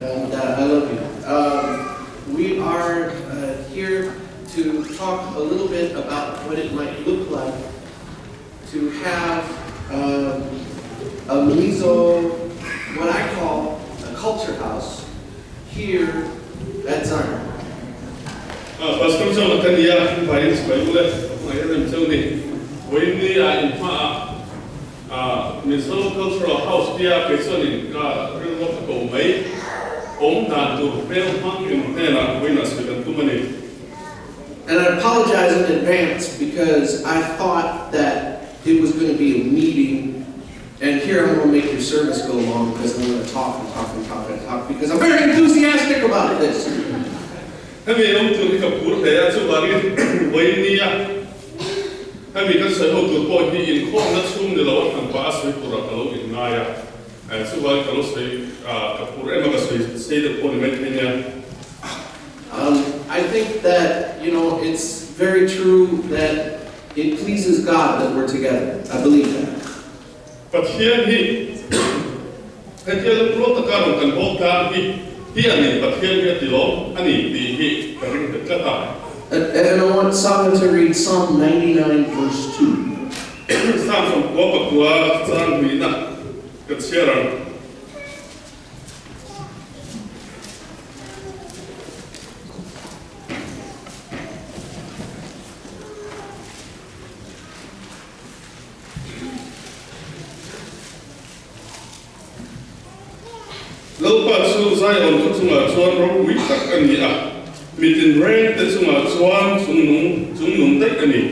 And I love you. We are here to talk a little bit about what it might look like to have a meso, what I call a culture house, here at zawhna. Pastor John Kania invites Bible my name Tony. When we are in miso cultural house here, Kesoni, real what go may, to fail function, and winners with too many. And I apologize in advance because I thought that it was going to be a meeting, and here I'm going to make your service go long because I'm going to talk and talk and talk and talk because I'm very enthusiastic about this. Have you known to make a poor day to worry? Have you considered to put me in corner soon the Lord and pass with Purapalo in Naya? And so I can say, Kapur say the Polymetania. I think that, it's very true that it pleases God that we're together. I believe that. But here he wrote the card and both card here, but here the law, and he the Kata. And I want someone to read Psalm 99, verse 2. Psalm from Wapakua, Psalm Mina, Katsera. Lâu bà su sai ổn thức xung ở chuan rốt quý tắc anh nhỉ à. Mì tình rên tên xung ở chuan xung nung tích anh nhỉ.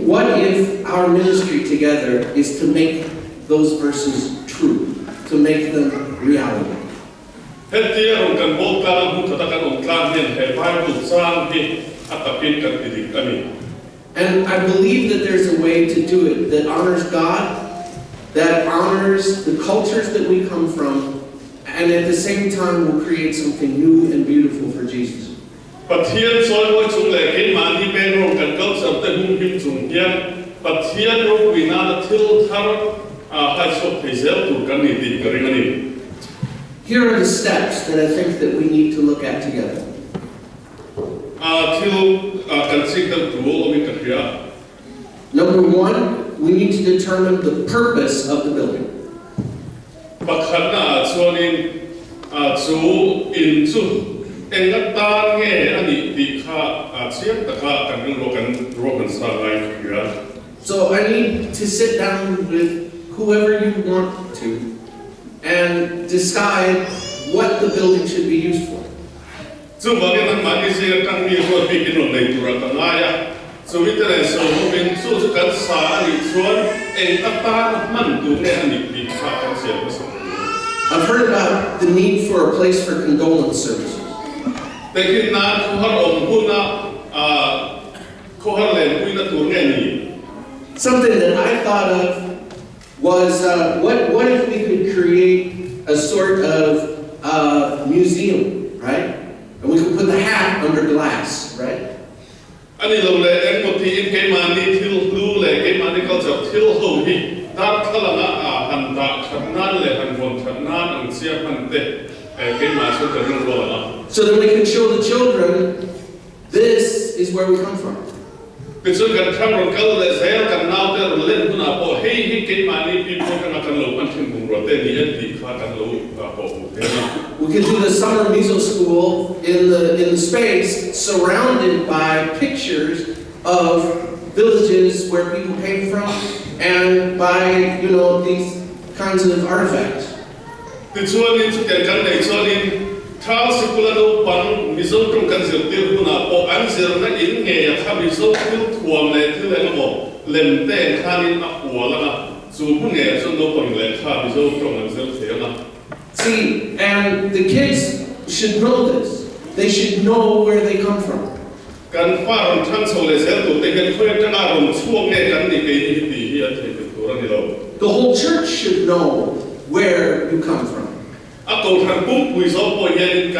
What if our ministry together is to make those verses true, to make them reality? Hết tia rồng cần vô ca hút thật các ông can hiện hệ vai tụt sang thì atapin cần thì anh nhỉ. And I believe that there's a way to do it that honors God, that honors the cultures that we come from, and at the same time will create something new and beautiful for Jesus. But here, so what you like, hey man, he been wrong and goes up the whom him to here. But here, we not till Tarot, high shop his help to Ganity, Garingani. Here are the steps that I think that we need to look at together. Till consider to all of it here. Number one, we need to determine the purpose of the building. But chhanna so in so engata nge ani dikha siam taka kan rokan sa life here. So I need to sit down with whoever you want to and decide what the building should be used for. So bagaimana magi sih kan mi so bikin online turatangaya. So we tell us so when so kan sa ani suan engata man tu nge ani dikha kan siam so. I've heard about the need for a place for condolence services. Tapi na kuhar puna kuhar len puna turnya ni. Something that I thought of was what if we could create a sort of museum, right? And we could put the hat under glass, right? Ani lo le moti in ke mani til lu le ke mani kau jauh til ho hi. Dat kalanga handa chhanna le hanbon chhanna ang siap hante ke masuk ke rumah. So that we can show the children this is where we come from. Betul kan kamera kalau le saya kan now ter len pun apa hey ke mani people kan akan lo pancing bungrote ni enti akan lo apa. We can do the summer meso school in the space surrounded by pictures of villages where people came from and by these kinds of artifacts. Kecuali itu kan kecuali kalau sekolah itu pang miso tu kan seperti pun apa answer na ini ya kami miso tu tuam le tu le apa lente kali apa lah so pun ya so no pang le kami miso tu answer saya lah. See, and the kids should know this. They should know where they come from. Kan farm transole saya tu dengan kau yang tengah suang kan ni kini di itu orang ni lo. The whole church should know where you come from. Aku kan pun puisi apa yang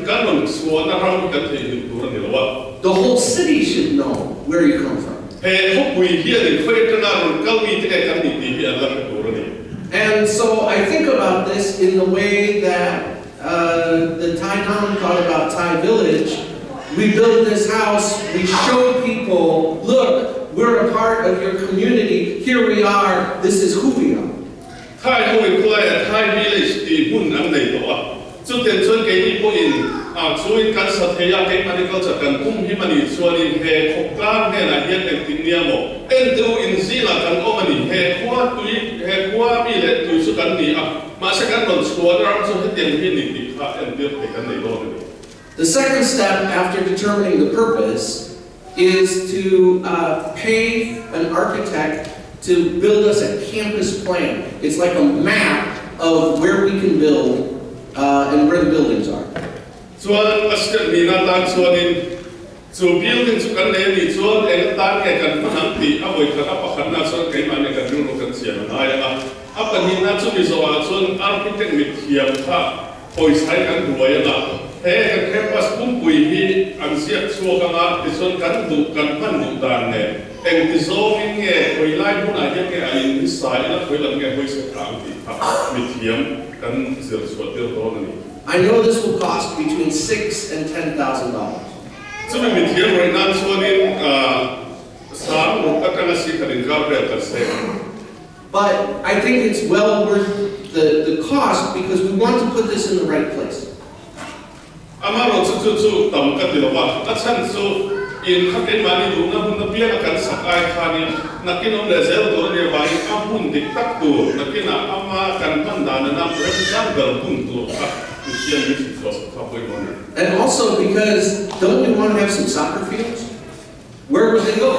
kan suang orang kan itu orang ni lo. The whole city should know where you come from. Hey, kau puisi yang kau yang tengah kau ni kan ni di itu orang ni. And so I think about this in the way that the Thai town thought about Thai village. We build this house, we show people, look, we're a part of your community, here we are, this is who we are. Thai hội quay Thai village thì hun anh này đó. Chút tiền chuan cái đi po in, chuan kan sa thaya cái mani câu chắc kan kum hi mani chuan in he khop kan he na hian en tin nia mo. En tu in zila kan o mani he kwa mi le tu su kan ni ma sa kan non chuan ram chu he tiền hi ni ti kha en dir te kan nei do ni. The second step after determining the purpose is to pay an architect to build us a campus plan. It's like a map of where we can build and where the buildings are. Chuan step ni na tan chuan in chu building chu kan le ni chuan en tan ke kan manang ti a voi kha pa khan na chuan kai ma ne kan ru kan sian na ya a pa ni na chu mi zo a chuan architect mi thiam kha poi sai kan duai na he kan campus pum pui hi an siat chu ka ma ti chuan kan du kan man du dan ne en ti zo min nge koi lai hu na ya ke a in ni sai na koi lam nge hoi se kang ti mi thiam kan sir chuan ti do na ni. I know this will cost between $6,000 and $10,000. So we meet here right now. So in some of the city in Gabriel say. But I think it's well worth the cost because we want to put this in the right place. Amaro tu tam katilawa. Atsan so in hakin mani do na hun pia kan sakai khani nakinom lezel do ne bai amun diktak tu nakina ama kan panda na represent gal puntu. And also because don't we want to have some soccer fields? Where would they go?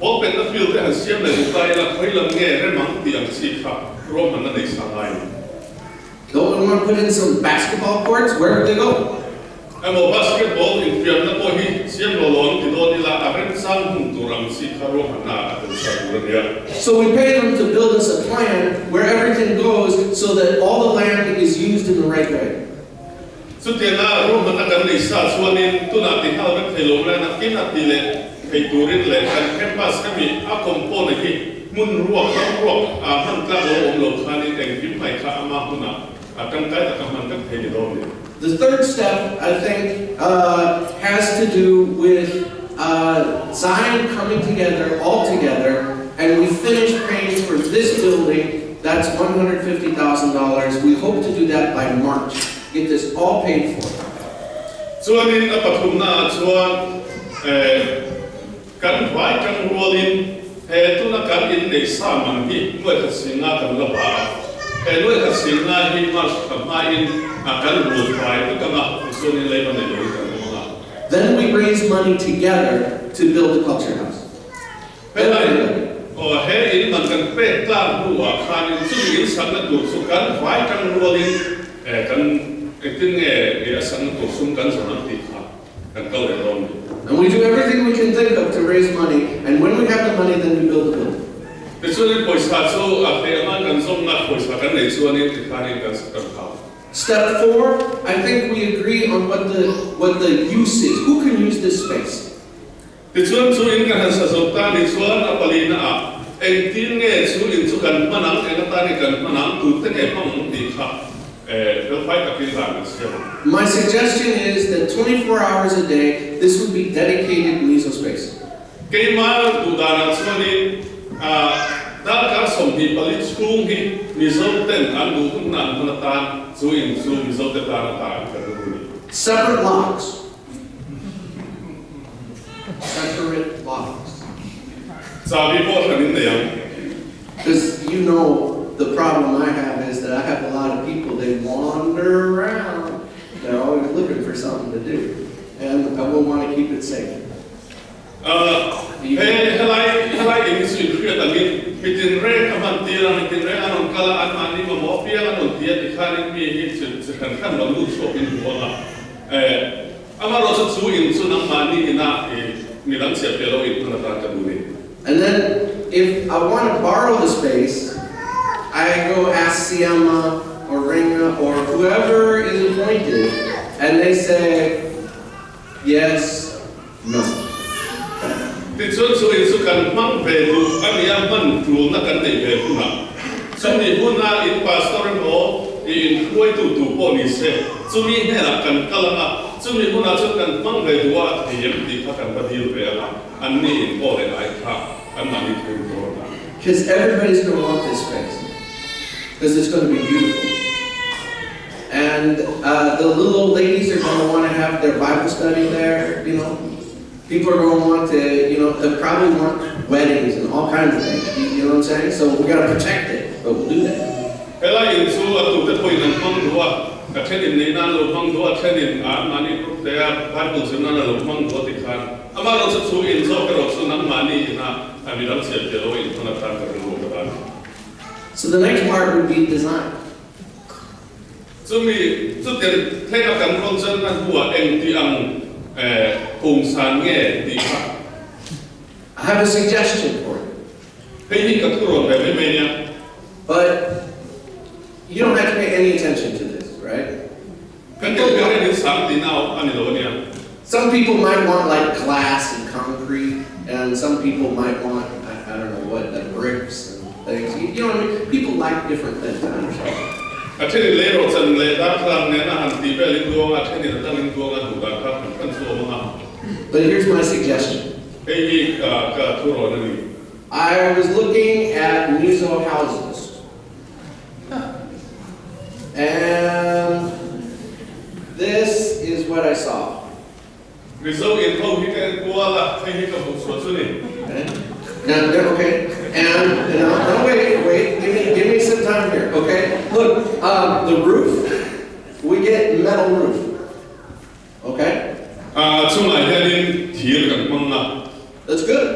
Open the field and see the style of Don't we want to put in some basketball courts? Where would they go? Basketball in Fiamna Pohi, Siamolon, So we pay them to build us a plan where everything goes so that all the land is used in the right way. So Tiana Roman Aganisa, Swanin, Tunati, Halbert, Helena, Kinatile, Peturin, and Campus Kami, a component, Moon Rock, Hankla, Lokani, and Kimaika Amahuna, a Kankai, Kamanka, Helidoni. The third step, I think, has to do with Zion coming together, all together, and we finish paying for this building. That's $150,000. We hope to do that by March. Get this all paid for. So I mean, Patumna, Chuan, can buy can roll in, Tuna can in the Saman, he went a singer and Lapa, and went a singer, he must have mine. Then we raise money together to build a culture house. And we do everything we can think of to raise money, and when we have the money, then we build the building. Step 4, I think we agree on what the use is. Who can use this space? My suggestion is that 24 hours a day, this would be dedicated meso space. Separate locks. Separate locks. Because you know the problem I have is that I have a lot of people, they wander around. They're always looking for something to do. And I will want to keep it safe. And then, if I want to borrow the space, I go ask Siama or Ringa or whoever is appointed, and they say, yes, no. It's also kan mang về tu anh em mình tu na kan này về tu na xong thì hôm nay in pastor nó in quay tu bộ ni se chúng mình này là kan kalanga chúng mình hôm nay chúng kan mang về tu thì em đi phát kan bắt điều về là anh này in bộ này lại khác anh mà đi theo tu na. Because everybody's going to want this space. Because it's going to be beautiful. And the little old ladies are going to want to have their Bible study there, you know. People are going to want to, you know, they'll probably want weddings and all kinds of things. You know what I'm saying? So we got to protect it, but we'll do that. Cái này in số tụ tập hội năng mang đua, các thiên in này năng lục mang đua, thiên in mani group there, Bible số năng lục mang đua thì khan. Ama rồi số in số cái rồi số năng mani na, anh làm gì để rồi in thằng nào cái rồi cái đó. So the next part would be design. Chúng mình chút tiền thấy các cảm con dân năng hùa em đi ăn cùng sản nghe đi khác. I have a suggestion for you. Cái gì các thứ rồi về bên nhau. But you don't have to pay any attention to this, right? Cái này đến sáng tí nào anh nói nha. Some people might want like glass and concrete, and some people might want, I don't know what, the bricks and things. You know what I mean? People like different things, I understand. Ở trên lễ rồi chân lễ đã làm nên là hành tí về linh đuông, ở trên này là linh đuông là đủ cả các phần số mà. But here's my suggestion. Cái gì cả thu rồi này. I was looking at Mizo houses. And this is what I saw. Mizo in hậu hi cái qua là thấy hi cái bộ số số này. Now, okay, and no, wait, give me some time here, okay? Look, the roof, we get metal roof, okay? Chúng lại gia đình thiệt cần mong là. That's good,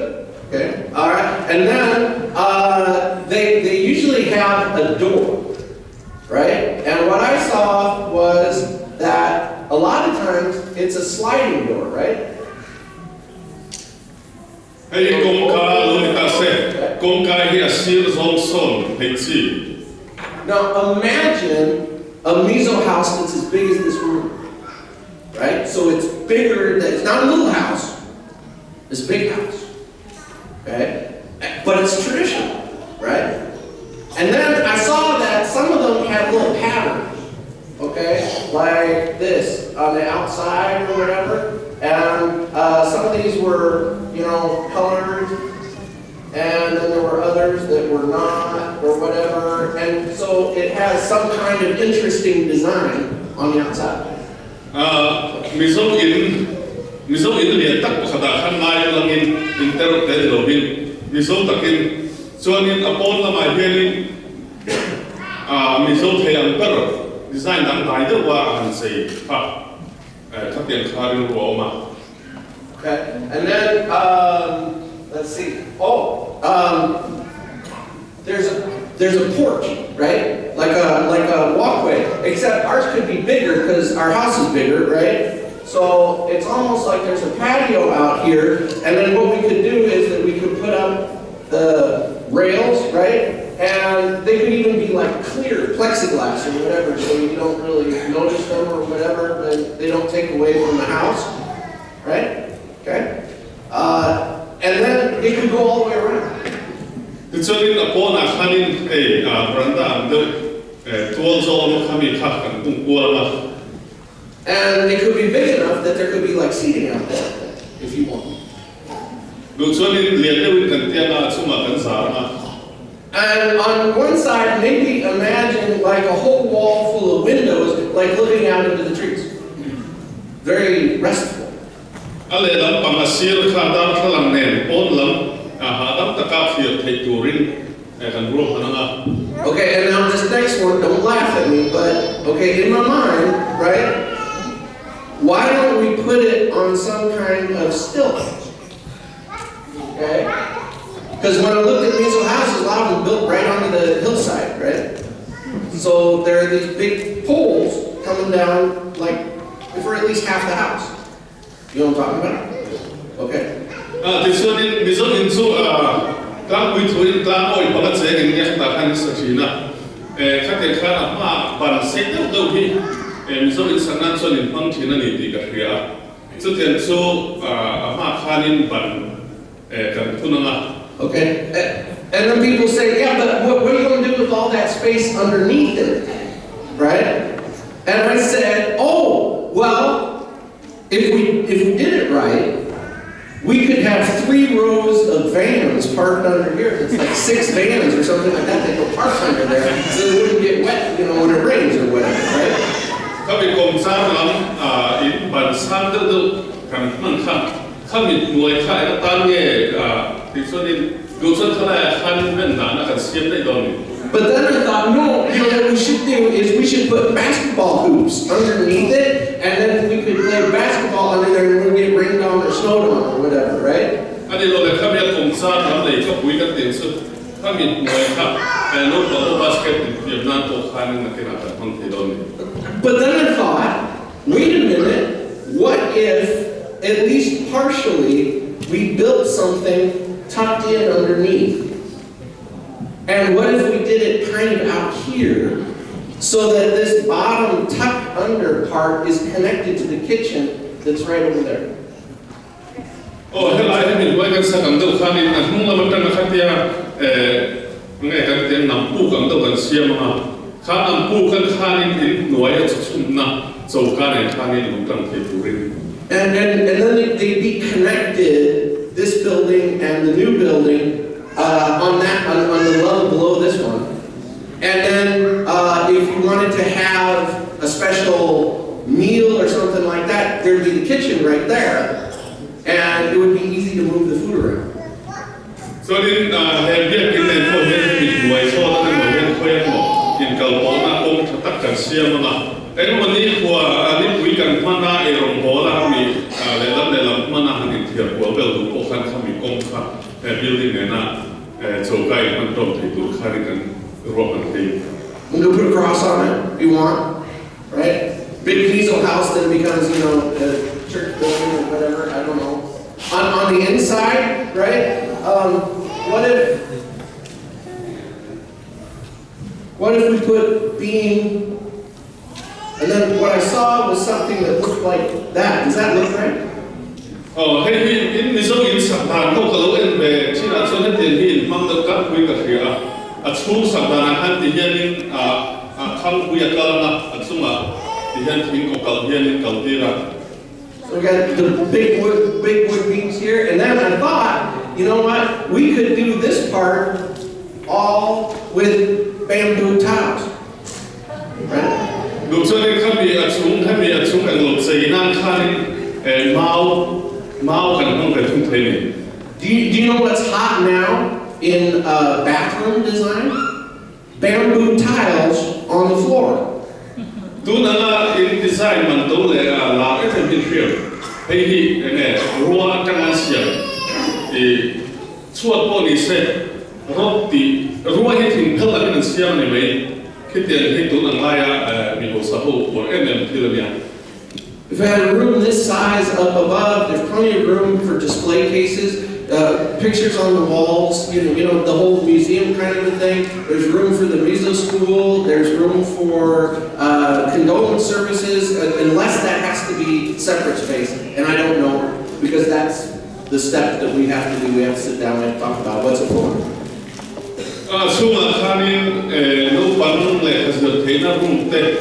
okay? All right, and then they usually have a door, right? And what I saw was that a lot of times it's a sliding door, right? Hey, công ca luôn ta sẽ công ca hi asir zong son hay chi. Now imagine a Mizo house that's as big as this room, right? So it's bigger. It's not a little house. It's a big house, okay? But it's traditional, right? And then I saw that some of them had little patterns, okay, like this on the outside or whatever. And some of these were, you know, colored, and then there were others that were not, or whatever. And so it has some kind of interesting design on the outside. Mizo in lian tak khada khan nai langin inter tel lovin mizo takin chuanin apon la mai hianin mizo theyang per design dang dai de wa han sei ha các tiền kharin ro ma. Okay, and then let's see. There's a porch, right? Like a walkway. Except ours could be bigger because our house is bigger, right? So it's almost like there's a patio out here, and then what we could do is that we could put up the rails, right? And they could even be like clear plexiglass or whatever, so you don't really notice them or whatever, but they don't take away from the house, right? Okay? And then it could go all the way around. Chuanin apon a khanin branda am de tuol zo no khami khak kan tung kual ma. And it could be big enough that there could be like seating out there, if you want. And on one side, maybe imagine like a whole wall full of windows, like looking out into the trees. Very restful. Okay, and now this next one, don't laugh at me, but okay, in my mind, right? Why don't we put it on some kind of stilt? Okay? Because when I looked at Mizo houses, a lot of them built right onto the hillside, right? So there are these big poles coming down, like, for at least half the house. You know what I'm talking about? Okay. This one in Mizo into Clam between Clam or Palatse and Yatakan Satina. Kakan Ban Satan Dohi, and so it's an answer in function and Tika. So then, so Ama Khanin Ban. kan tunanga. Okay? And then people say, yeah, but what are you going to do with all that space underneath it? Right? And I said, oh, well, if we did it right, we could have 3 rows of vans parked under here. It's like 6 vans or something like that. They go park under there so they wouldn't get wet, when it rains or whatever, right? ถ้ามีกรมสร้างหลังอินบันสร้างเดิมกันมันข้ามีหน่วยข่ายตั้งเนี่ยที่ส่วนนี้ดูส่วนเท่าไหร่ขั้นเป็นหนากันเสียบได้ตรงนี้ But then I thought, no, what we should do is we should put basketball hoops underneath it, and then we could play basketball under there when we get rained on or snowed on or whatever, right? อันนี้เราเลยข้ามีกรมสร้างหลังเลยก็คุยกันเต็มสุดข้ามีหน่วยข่ายลูกบอลบาสเกตเวียดนามตัวขั้นนึงนักกีฬาคนที่โดน But then I thought, wait a minute, what if, at least partially, we built something tucked in underneath? And what if we did it kind of out here, so that this bottom tucked under part is connected to the kitchen that's right over there? โอ้ให้ไล่ให้มีไว้กันสักอันเดียวขั้นนี้นะนุ่งละมันตั้งขั้นที่ไงกันเตียงนำปูกันเดียวกันเสียมาข้านำปูกันข้านี่หน่วยชุ่มนะโจกันในข้านี่มันตั้งที่ดูริ And then they'd be connected, this building and the new building, on the level below this one. And then if you wanted to have a special meal or something like that, there'd be the kitchen right there. And it would be easy to move the food around. So then, have you been in for him with my son and my friend in Calpona, home to Taka Siamana? And when we can Mana, a Rombola, we let them Mana and here, well, to Pohan coming Conca, building and so guy and don't to carry and rock and tape. You can put a cross on it if you want, right? Big diesel house that becomes, a church building or whatever, I don't know. On the inside, right? What if we put beam, and then what I saw was something that looked like that. Does that look right? Oh, hey, in Missouri, it's a local in the China, so that they among the cut with here. A true Sabana had the hearing, come we are Kalana, at Suma, the hearing of Kalbian in Caldera. So we got the big wood beams here, and then I thought, you know what? We could do this part all with bamboo tiles, right? Look, so they can be a true, and look, say, non kind and Mao can move it to training. Do you know what's hot now in bathroom design? Bamboo tiles on the floor. Do not in design, man, do the large and here. Hey, and Roa Tangasia, a short body said, Rob the Roa hitting Pillar and Siam anyway, Kitty and Hito and Maya, Mikosaho, or MM Tilamia. If I had a room this size up above, there's plenty of room for display cases, pictures on the walls, the whole museum kind of a thing. There's room for the Mizo school, there's room for condolence services, unless that has to be separate space. And I don't know, because that's the step that we have to do. We have to sit down and talk about what's it for. Suma Kanin, no Panum, has the Tana room there.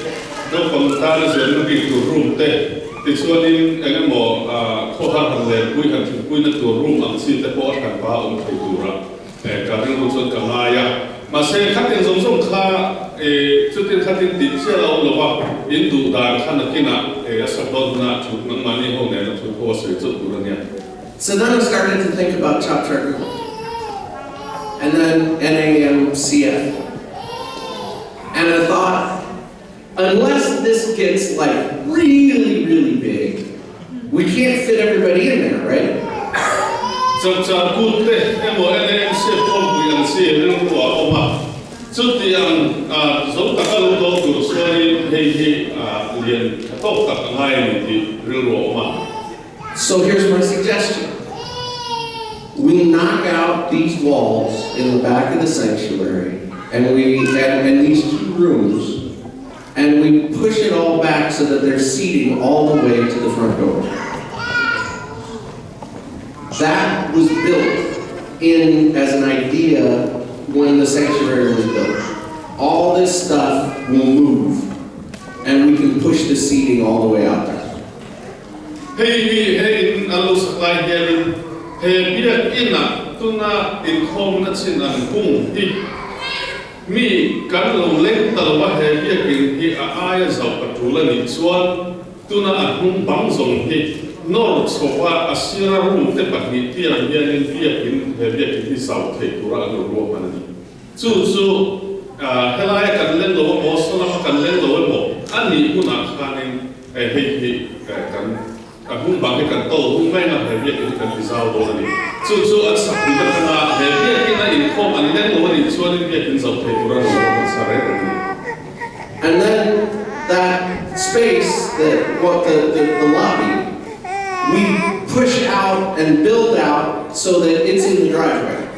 No Pamatanas, there will be to room there. This one in more Kohan and we have to put it to a room and see the port and bar on Kedura. Karin Russo Kamaya. Masay cutting some car, a certain cutting the shell of into that Kanakina, a subordinate to money home and to horse to Urania. So then I started to think about chop charcoal. And then NAMCF. And I thought, unless this gets like really, really big, we can't fit everybody in there, right? So good day, NAMCF we can see a little Oma. So the Zotaka to sorry, So here's my suggestion. We knock out these walls in the back of the sanctuary, and these 2 rooms, and we push it all back so that there's seating all the way to the front door. That was built in as an idea when the sanctuary was built. All this stuff will move, and we can push the seating all the way out there. Hey, in alu saklai here, hey, biar ina tuna in home na sin an kung hi. Mi kan lo leng talwa hey biar in hi a aya zau patula ni chuan tuna an hung bang zong hi. Nor sowa asira room te pakni tiang biar in biar in hey biar in hi zau te tura an ro pan ni. Chu helai kan leng lo mo so na kan leng lo mo ani kuna khanin hey kan Aku bagi kan tahu, aku main lah heavy kan pisau doa ni. So at sak kita kena heavy kita inform, ani dan doa ni suami dia pisau terkurang orang sarai ni. And then that space, the lobby, we push out and build out so that it's in the driveway.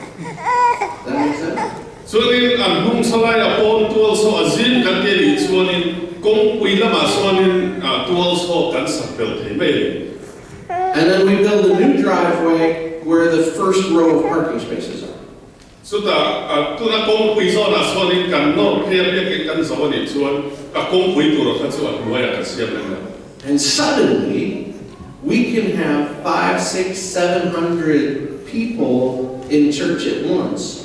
That makes sense? So ni an hung salai apon tual so azim kan dia ni suami kong pui lama suami tual so kan sapel tebel. And then we build a new driveway where the first row of parking spaces are. So tu na kong pui so na suami kan no kaya dia kan suami suami kong pui tu roh kan suami dua kan siap lagi. And suddenly, we can have 500, 600, 700 people in church at once.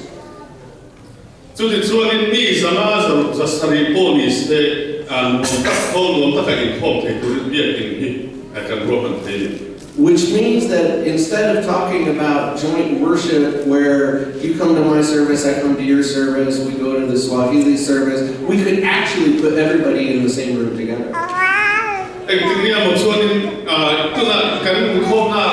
So the suami ni sama sa saripo ni se kong tak kain home tu dia ini akan rohan tadi. Which means that instead of talking about joint worship where you come to my service, I come to your service, we go to the Swahili service, we could actually put everybody in the same room together. Ektinya musuhin tu na kan kong na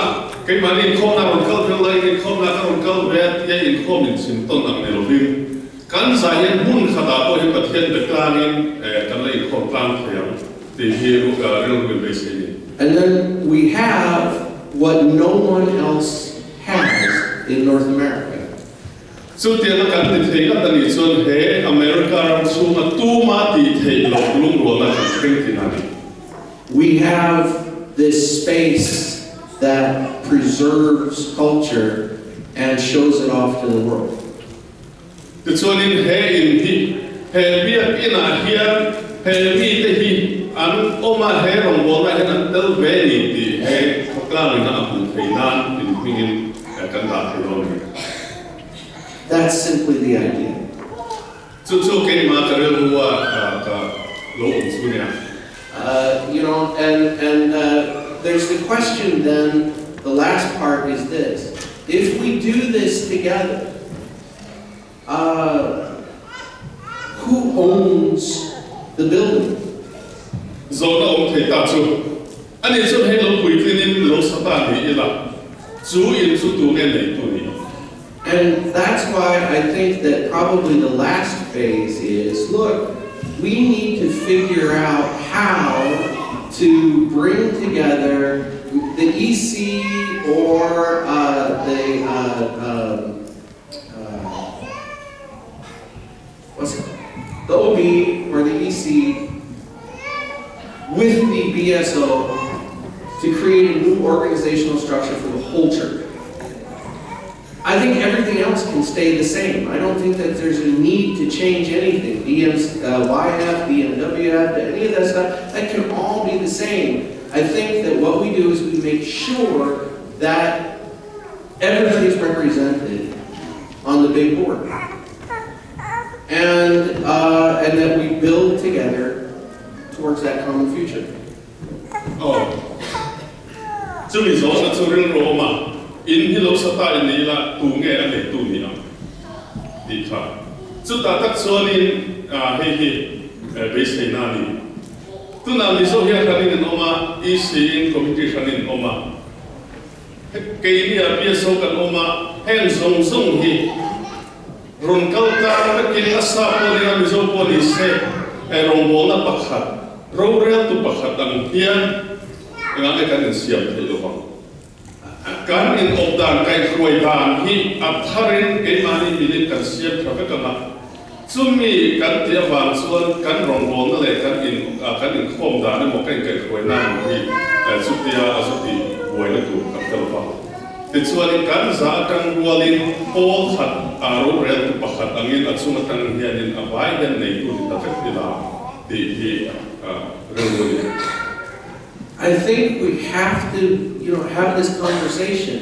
kay manin kong na rongkal belai kong na rongkal bet ya in kong in sinton ang nelovin kan saya mun kata po yung patien beklanin kan lay kong plan kaya di hiru real base ini. And then we have what no one else has in North America. So tiada kan ditega tadi so he America ram suma tu mati te lung rola kan tinani. We have this space that preserves culture and shows it off to the world. Kecuali he ini he biar ina hian he mi te hi an oma he rong bola he nan tel veni di he koklan na apun kainan in pingin kan ta teloni. That's simply the idea. So kini ma karel huwa ka lo unsunya. And there's the question then, the last part is this. If we do this together, who owns the building? Zawhna thei ta chu ani chu he lo pui tinin lo sapa ni ila chu in chu tu nge nei tu ni. And that's why I think that probably the last phase is, look, we need to figure out how to bring together the EC or the OB or the EC with the BSO to create a new organizational structure for the whole church. I think everything else can stay the same. I don't think that there's a need to change anything. YF, BMWF, any of that stuff, that can all be the same. I think that what we do is we make sure that everybody's represented on the big board. And that we build together towards that common future. Oh. Chu mi zo na chu ril ro ma. In hilo sata in nila tu nge ane tu ni am di kha chu ta tak so ni base ni na ni tu na mi so ya kan ni oma in committee kan ni oma ke ni a pia so kan oma hen song song hi ron kal ka kin asa po ni mi so po ni se rong bo na pakhat ro real tu pakhat ang hian nga kan siap te lo kan in obdan kai khoi dan hi atharin ke mani bilin kan siap thaka kana chumi kan tia wan chuan kan rong bol na le kan in khom dan mo kai khoi na hi sutia asuti boina tu kan tel pa ติดส่วนการสาจังรัวลินโป้ขัดอารมณ์เรียนตุปขัดอังยินอัศวตังเฮียนินอภัยยันในตุลิตาเฟติลาที่เรื่องนี้ I think we have to, have this conversation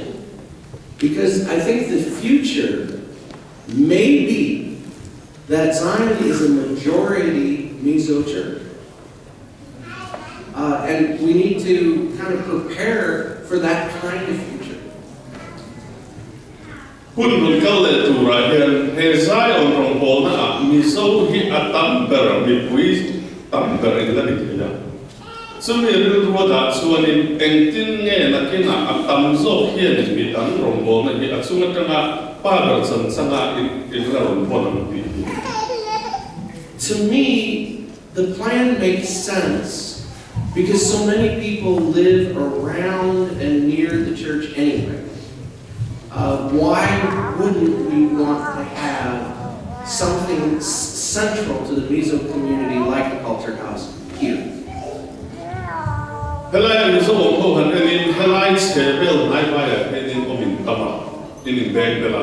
because I think the future may be that Zion is a majority Mizo church. And we need to kind of prepare for that kind of future. คุณบุญเกลตูราเฮนเฮซายองรงโพนะมิโซฮิอัตัมเบอร์มิปุยตัมเบอร์อินลานิเฮียซึ่งมีเรื่องว่าดัชส่วนเอ็งตินเง่นักกินอัตัมโซเฮียนมีตันรงโพนะฮิอัศวจังอาป้าเบอร์สันสังอาอินลารงโพนังปี To me, the plan makes sense because so many people live around and near the church anyway. Why wouldn't we want to have something central to the Mizo community like the culture house here? เฮลัยมิโซโอโคฮันเอนินเฮลัยเชเบลไนไวเอนินโอมินตามาอินินเบงเบลา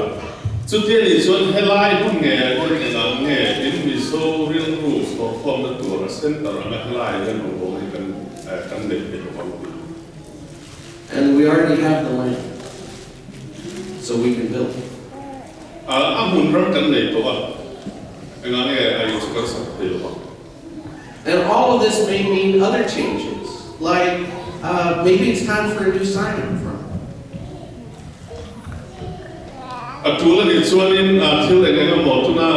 สุดที่นี่ส่วนเฮลัยพุ่งเง่พุ่งเง่เง่อินมิโซเรียนรู้สอบความเป็นตัวเส้นตระเฮลัยเรื่องของผมกันเด็กเป็นความดี And we already have the land, so we can build. อามุนรักกันเด็กตัวงานนี้อายุสักสักเดียว And all of this may mean other changes, like maybe it's time for a new sign up front. ตัวละนี่ส่วนนี้ที่เราเนี่ยก็บอกทุกน่า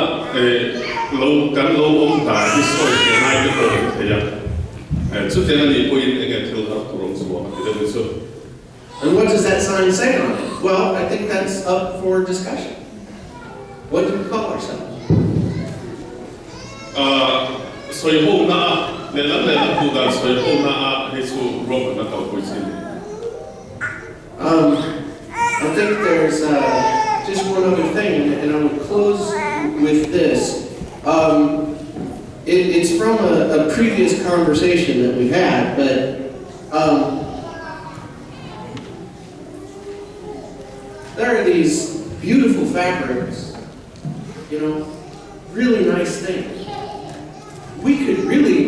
เรากันเราองค์การที่สวยงามที่สุดเลยสุดที่นี่พูดอย่างเงี้ยที่เราตัวเราสวยที่เราสุด And what does that sign say on it? Well, I think that's up for discussion. What do we call ourselves? สวยห้องน่ะในหลังพูดกันสวยห้องน่ะให้สู้รบกันต่อไปสิ I think there's just one other thing, and I would close with this. It's from a previous conversation that we had, but there are these beautiful fabrics, really nice things. We could really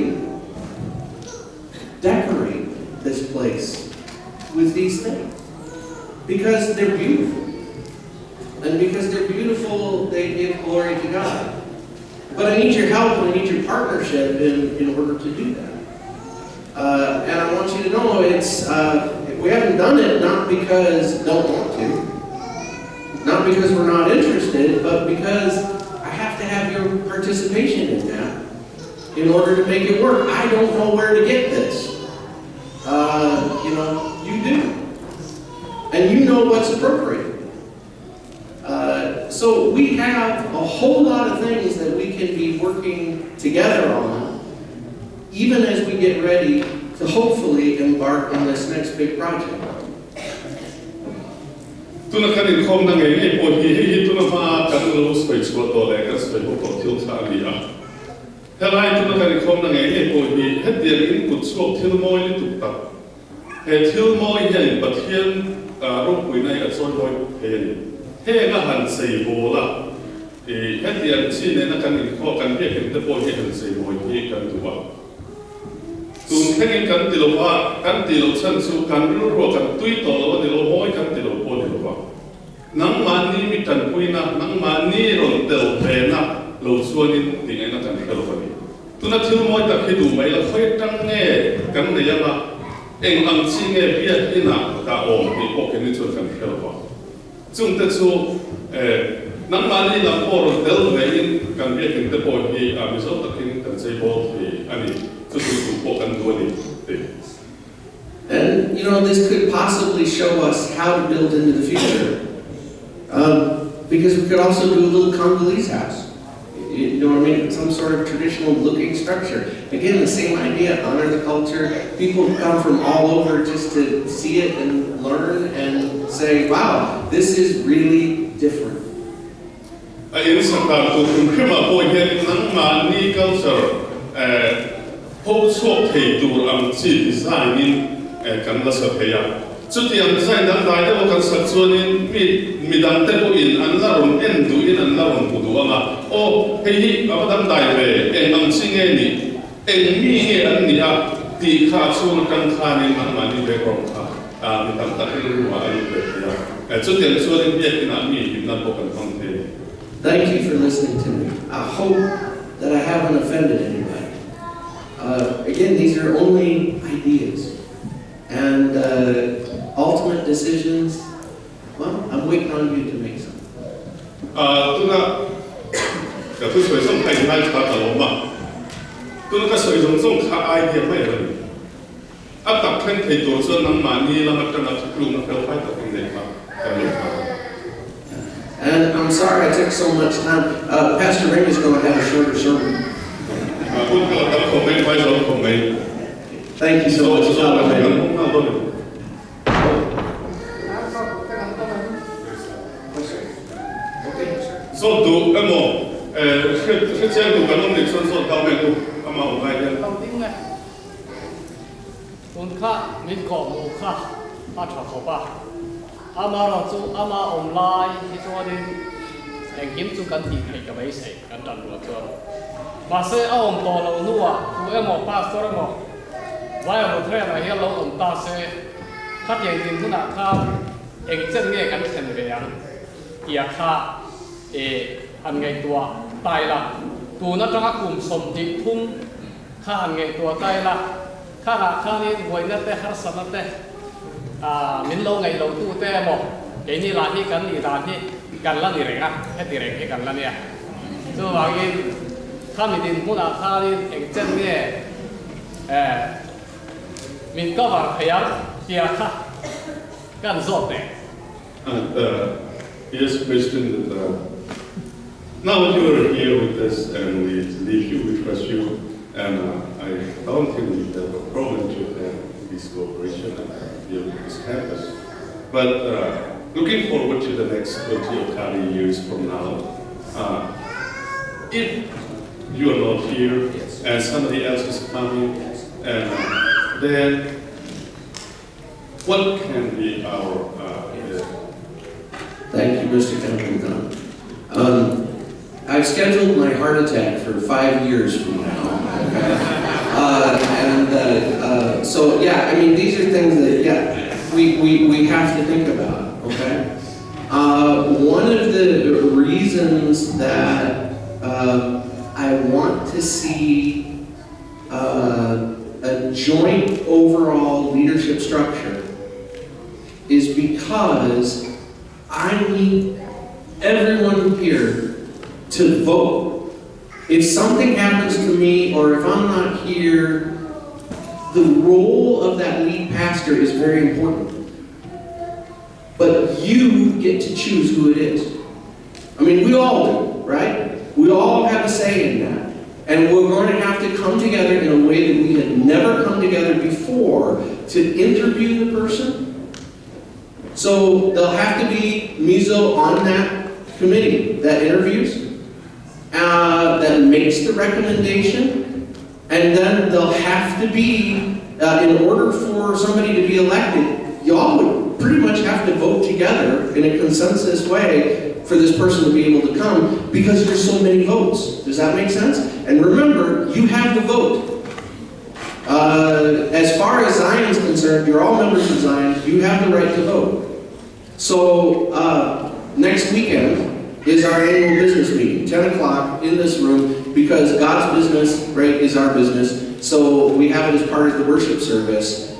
decorate this place with these things because they're beautiful. And because they're beautiful, they give glory to God. But I need your help and I need your partnership in order to do that. And I want you to know we haven't done it not because we don't want to, not because we're not interested, but because I have to have your participation in that in order to make it work. I don't know where to get this. You do. And you know what's appropriate. So we have a whole lot of things that we can be working together on, even as we get ready to hopefully embark on this next big project. ตุนกันอินคอมนั่งเองปวดที่ให้ตุนมากันรู้สวยชัวตัวแรกก็สวยพวกเราที่ชาลีอ่ะเฮลัยตุนกันอินคอมนั่งเองปวดที่ให้เดียร์อินกุดสวกที่มอยนี่ถูกตัดให้ที่มอยยังปัดเทียนรูปปุ๋ยในอัศวมอยเห็นเฮ้ก็หันใส่โบละให้เดียร์ที่ในนักการอินคอกันเพียงเห็นแต่ปวดที่หันใส่โบที่กันตัวตุนแค่กันติโลว่ากันติโลชั้นสูกันรู้ว่ากันตุยตัวว่าติโลมอยกันติโลปวดติโลว่านังมันนี่มีกันปุยนะนังมันนี่รอนเตลเพนะเราส่วนนี้ที่ไงนักการอินคอนี่ตุนที่มอยตัดให้ดูไหมแล้วค่อยตั้งเงี้ยกันในยังละเองอังชิเงี้ยเพียที่น่ะตาอมที่พวกนี้ชวนกันอินคอว่าจุดที่สุดนังมันนี่นังพอรอนเตลเวียนกันเพียงแต่ปวดที่มิโซตัดทิ้งกันใช้บอลที่อันนี้And this could possibly show us how to build into the future, because we could also do a little Congolese house. You know what I mean? Some sort of traditional looking structure. Again, the same idea: honor the culture. People come from all over just to see it and learn and say, "Wow, this is really different." ไอ้นี่สังกัดตัวคุณขึ้นมาพูดเห็นนังมันนี่เขาเสริมพบชอบเทตัวอังชีดีไซน์นี่กันละสัพยา จุดยังใส่ดังได้แต่ว่ากันสักส่วนนี้มีดังแต่พวกอินอันละรอนเอ็นดูอินอันละรอนผู้ดูว่าโอ้เฮ้ยเอาดังได้ไปเอ็งอังซิงเอ็นี่เอ็งมีเงี้ยอันนี้อ่ะที่ข้าส่วนกันข้านี่มันนี่เป็นของข้ามีตั้งแต่เรื่องว่าอะไรแบบนี้จุดยังส่วนนี้เพียงนั้นมีนั่นพวกกันฟังเท Thank you for listening to me. I hope that I haven't offended anybody. Again, these are only ideas. And ultimate decisions, well, I'm waiting on you to make some. ตัวน่ะก็คือสวยส่งใครได้ขาดตลอดมาตัวน่ะก็สวยส่งขาไอเดียไม่เลยอัตราแข่งขันตัวส่วนนั้นมานี่แล้วมันจะนับกลุ่มนับเท่าไหร่ตัวเองครับการลงมา And I'm sorry I took so much time. Pastor Ring is going to have a shorter sermon. พูดกับเราคอมเมนต์ไว้เราคอมเมนต์ Thank you so much. So do emo Christian do kanon ni son son tao me do ama o vai den tao tiếng này con khác mình có một khác ta chọn khẩu ba ama rồi chú ama online thì cho đến anh kiếm chú cần tìm thấy cái mấy sợi cần trần luật cho mà sẽ ông to lâu nữa chú em một pastor em một vài một thế này hiện lâu ông ta sẽ phát hiện tìm thứ nào khác anh chân nghe cần thành về anh kia khác anh ngày tua tài là tu nó trong các cùng sòng thị thung khác anh ngày tua tài là khác là khác nên ngoài nét thế khác sẵn nét mình lâu ngày lâu tu thế một cái này là cái cần gì là cái cần là gì đấy à cái gì đấy cái cần là gì à cho vào cái khác mình tin muốn là khác nên anh chân nghe mình có vào thấy ăn kia khác cần rốt đấy. Yes, question that now you are here with us and we believe you, we trust you, and I don't think we have a problem to have this cooperation and build this campus. But looking forward to the next 20 or 30 years from now, if you are not here and somebody else is coming, and then what can be our Thank you, Mr. Kempington. I've scheduled my heart attack for 5 years from now. Okay? So yeah, I mean, these are things that we have to think about. Okay. One of the reasons that I want to see a joint overall leadership structure is because I need everyone here to vote. If something happens to me or if I'm not here, the role of that lead pastor is very important. But you get to choose who it is. I mean, we all do, right? We all have a say in that. And we're going to have to come together in a way that we had never come together before to interview the person. So there'll have to be Mizo on that committee that interviews, that makes the recommendation, and then there'll have to be, in order for somebody to be elected, y'all would pretty much have to vote together in a consensus way for this person to be able to come because there's so many votes. Does that make sense? And remember, you have the vote. As far as Zion is concerned, you're all members of Zion, you have the right to vote. So next weekend is our annual business meeting, 10 o'clock in this room, because God's business, right, is our business. So we have it as part of the worship service.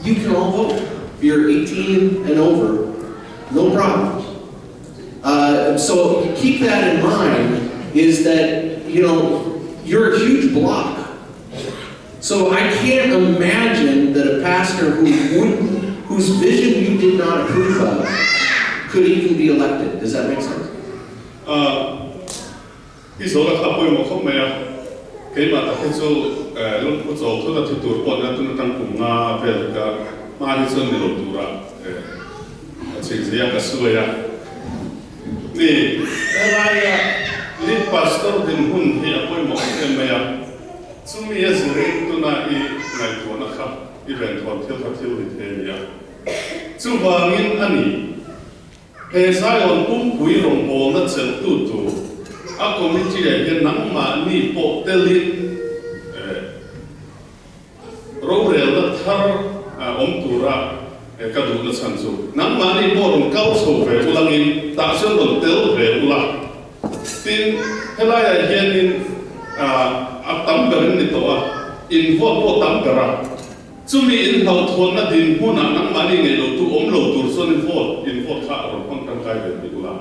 You can all vote. If you're 18 and over, no problems. So keep that in mind, is that, you know, you're a huge block. So I can't imagine that a pastor whose vision you did not approve of could even be elected. Does that make sense? chu wangin ani he sai on tum pui rong bol na chel tu a committee le gen nang ma ni po telin ro rel na thar om tura ka du na chan chu nang ma ni po rong kau so ve ulangin ta sion rong tel ve ula tin helaya hianin a tam berin ni to a in po tam bera chumi in hau thon na din huna nang ma ni ngai lo tu om lo tur son in fo kha ro pang tang kai ve ula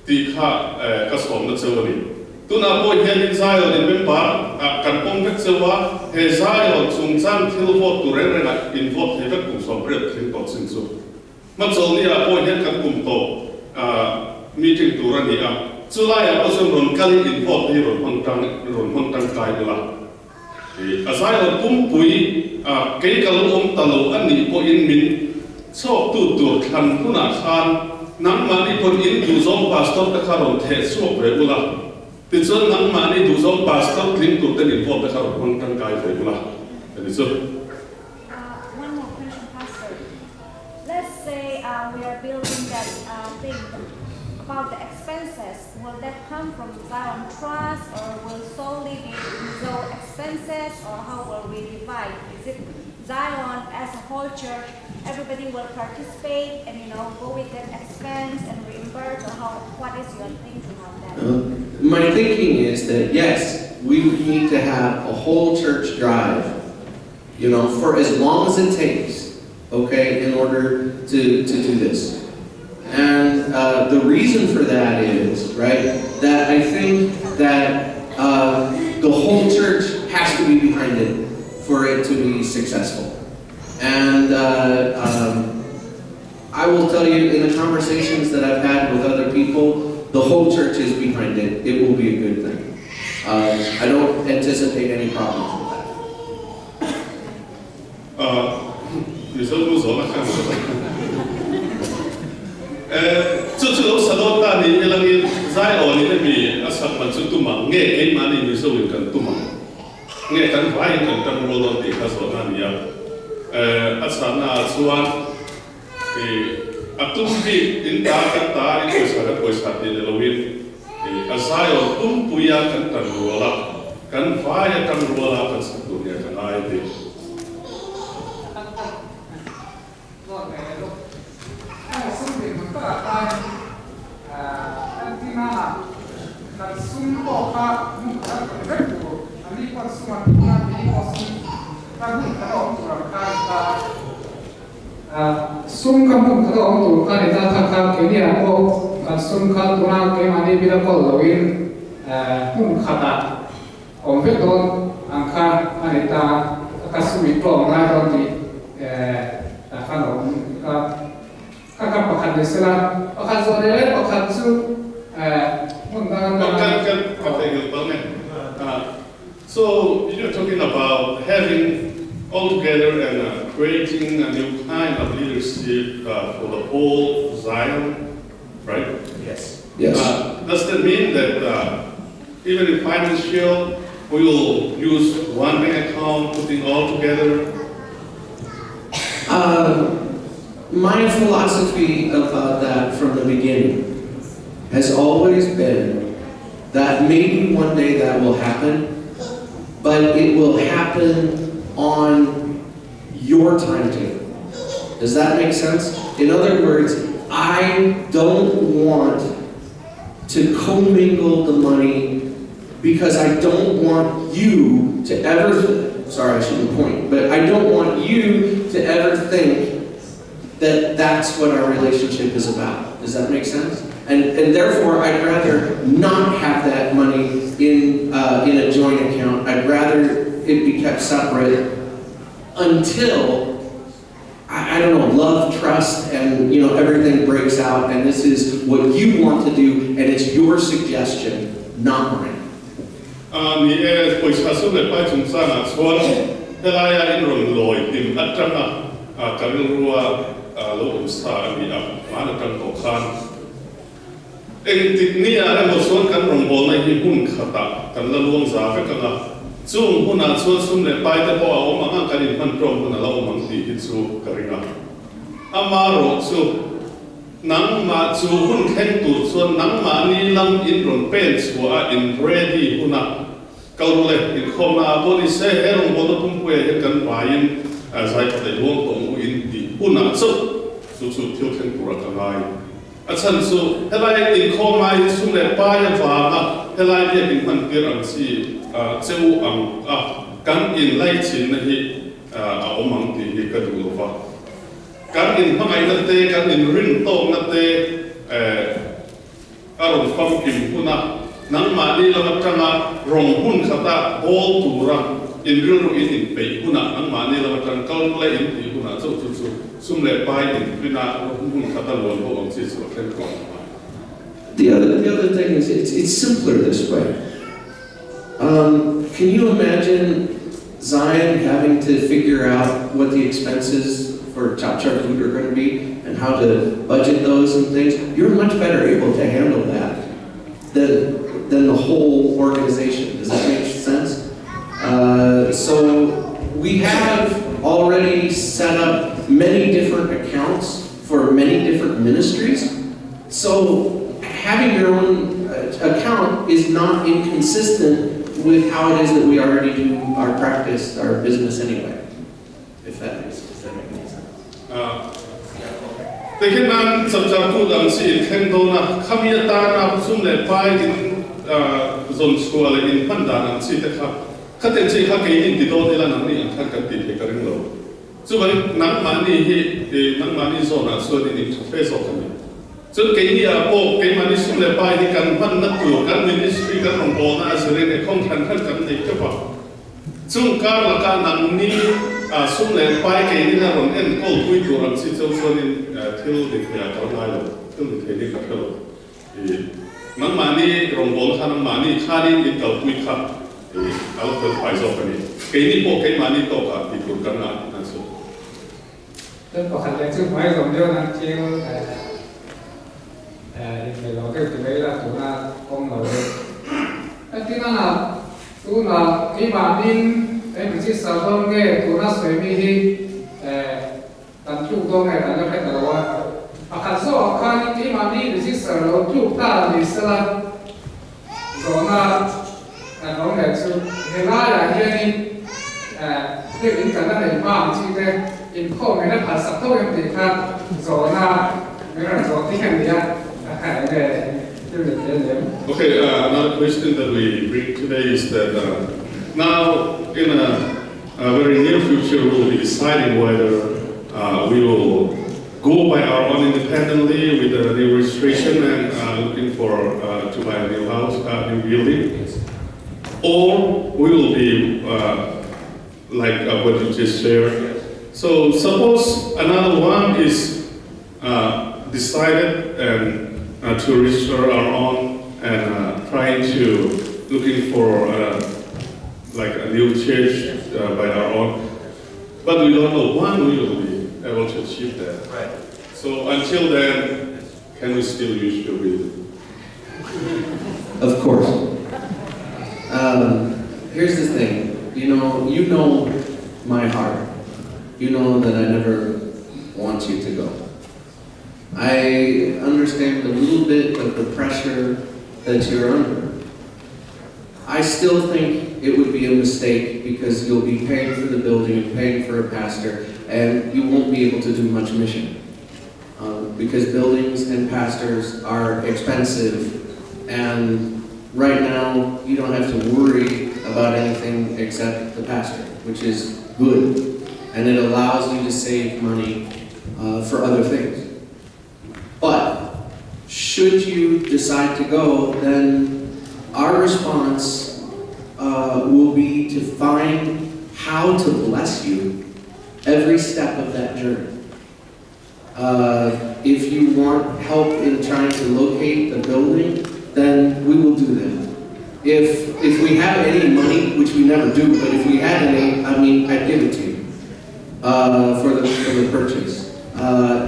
ti kha ka som na chawani tuna po hianin sai on in member kan pong vek chawa he sai on chung chan thil fo tu re re na in fo he vek kum som pre thin ko chin chu ma chol ni a po hian kan kum to meeting tu ra ni a chulai a po som ron kali in fo hi ron pang tang kai ula asai on tum pui ke kal om talo ani po in min chok tu khan kuna khan nang ma ni pon in du zong pastor ta kharon the chok re ula ti chon nang ma ni du zong pastor klim tu ten in fo ta kharon pang tang kai re ula ani so one more question, Pastor. Let's say we are building that thing about the expenses. Will that come from Zion Trust, or will solely be Zoe expenses, or how will we divide? Is it Zion as a whole church, everybody will participate and go with that expense and reimburse, or how? What is your thinking on that? My thinking is that yes, we need to have a whole church drive, for as long as it takes, okay, in order to do this. And the reason for that is, right, that I think that the whole church has to be behind it for it to be successful. And I will tell you, in the conversations that I've had with other people, the whole church is behind it. It will be a good thing. I don't anticipate any problems with that. Chu sa do ta ni elangin zai on ni mi asam man chu tu ma nge ke ma ni mi so kan tu ma nge kan vai kan tan ro lo ti kha so na ni ya asana chuan atum bi in ta in ko sa ni lo win asai on tum puya kan tan ro la kan vai kan ro la kan sa tu ni kan ai ti sum kampung kata orang tu kan itu tak kini aku sum kat tuna ke mana bila kau lawin kata orang itu angka mana itu kasih itu orang lain di kan orang kakak pakai desa pakai zone pakai tu so you're talking about having all together and creating a new kind of leadership for the whole Zion, right? Yes. Yes. Does that mean that even in financial, we will use one bank account, putting all together? My philosophy about that from the beginning has always been that maybe one day that will happen, but it will happen on your timetable. Does that make sense? In other words, I don't want to commingle the money because I don't want you to ever, sorry, I shouldn't point, but I don't want you to ever think that that's what our relationship is about. Does that make sense? And therefore, I'd rather not have that money in a joint account. I'd rather it be kept separate until I don't know, love, trust, and everything breaks out. And this is what you want to do, and it's your suggestion, not mine. มีปุยชาสุเล็กไปจุงสานชวนเฮลายอินรงลอยติมอัตจังกันรัวโลกสามีมาในกันตกขันเองติดนี่อะไรมาชวนกันรงบอลในญี่ปุ่นขัดกันละลวงสาเฟกันละ chung huna chu sum le pai te po a om anga kanin man prom huna la om ang ti hi chu karinga ama ro chu nang ma chu hun khen tu chuan nang ma ni lam in ron pen chu a in ready huna kalule in khoma body se herong bodo pum pue he kan vain zai pa te wong tong in ti huna chu thiu khen tu ra kangai a chan chu helai in khoma in sum le pai ya wa ma helai ye in man kir ang si cheu ang kan in lai chin na hi a omang ti hi ka du lo fa kan in mangai na te kan in rin to na te arong pham kim huna nang ma ni la tanga rong hun khata bol tu ra in ru ru in pe huna nang ma ni la tang kal le in ti huna chu sum le pai in pina hun khata lo lo ang si chu khen ko. The other thing is it's simpler this way. Can you imagine Zion having to figure out what the expenses for Chop Chop food are going to be and how to budget those and things? You're much better able to handle that than the whole organization. Does that make sense? So we have already set up many different accounts for many different ministries. So having your own account is not inconsistent with how it is that we already do our practice, our business anyway. If that makes sense. Te kin nan sabja tu dang si khen do na khamia ta na sum le pai in zon school in panda nan si te kha khaten si kha ke in ti do de la nang ni an kha ka ti te ka ring lo chu ban nang ma ni hi te nang ma ni zo na so ni fe so ka ni chu ke ni a po ke ma ni sum le pai ni kan pan na tu kan ministry kan rong bo na asre ne khong khan khan kan ni ka pa chung kar la ka nang ni sum le pai ke ni na ron en kol pui tu ram si chau so ni thil de ya ka lai lo thil de ni ka lo nang ma ni rong bo kha nang ma ni kha ni in kal pui kha al ko pai so ka ni ke ni po ke ma ni to ka ti tu kan na na so Tên có khả năng chứ mấy dòng điều năng chiêu người lo cái thì là tụi na con lo cái tiếng là tụi na cái bản tin cái mình chỉ sao đâu nghe tụi na suy nghĩ hi tận chung đâu nghe tận nó phải đâu à khát số khát cái bản tin mình chỉ sao đâu chung ta thì sao rồi na nó nghe chứ cái là cái này cái những cái này mà chỉ cái inข้อไม่ได้ผ่านสักเท่ายังติดครับโซน่าไม่รู้โซที่ยังดีอ่ะหายไปที่เหลือเยอะ Okay, another question that we bring today is that now in a very near future we will be deciding whether we will go by our own independently with a new registration and looking for to buy a new house, new building, or we will be like what you just shared. So suppose another one is decided and to register our own and trying to looking for like a new church by our own, but we don't know when we will be able to achieve that. Right. So until then, can we still use your building? Of course. Here's the thing. You know my heart. You know that I never want you to go. I understand a little bit of the pressure that you're under. I still think it would be a mistake because you'll be paying for the building, paying for a pastor, and you won't be able to do much mission. Because buildings and pastors are expensive, and right now you don't have to worry about anything except the pastor, which is good. And it allows you to save money for other things. But should you decide to go, then our response will be to find how to bless you every step of that journey. If you want help in trying to locate the building, then we will do that. If we have any money, which we never do, but if we had any, I'd give it to you. For the purchase.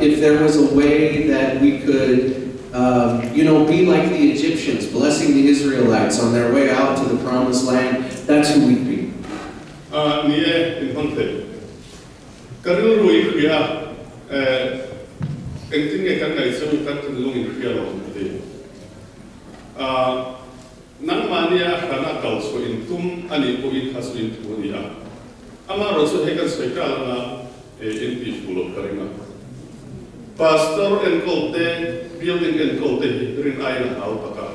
If there was a way that we could, be like the Egyptians, blessing the Israelites on their way out to the promised land, that's that's who we'd be. Nie in context. Karil rui kriya engting e kan ngai so kan lung in kriya lo te. Nang mania kana kau so in tum ani ko in has in tu ni a. Ama ro so he kan so ka la in ti fulo karinga. Pastor en kolte building en kolte rin ai na au paka.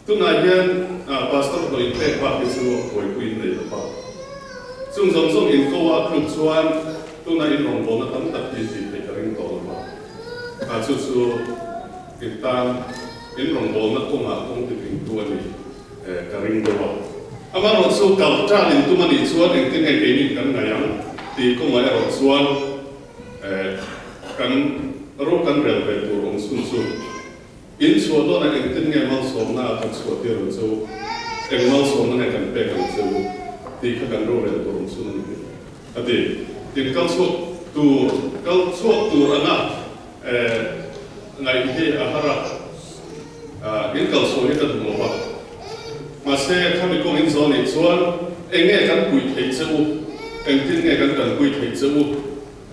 Tunayan pastor ko in pe pa kisu ko in nei pa. Sung song song in ko wa kluk chuan tuna in rong bo na tam tak ti ti pe karing to ma. Chu in tan in rong bo na ko ma kong ti ping tu ani karing do wa. Ama ro so kal tra in tu mani chuan in tin e ke ni kan ngayang ti ko ma ro chuan kan ro kan rel ve tu rong sun sun. In chuan do na in tin nge mal som na kan chuan ti ro chu en mal som na kan pe kan chu ti ka kan ro rel tu rong sun ni. Ati tin kal chuan tu ana ngai he ahara in kal so ni ta du mo ba. Ma se kami kong in zone chuan enge kan pui thei chu eng tin nge kan pui thei chu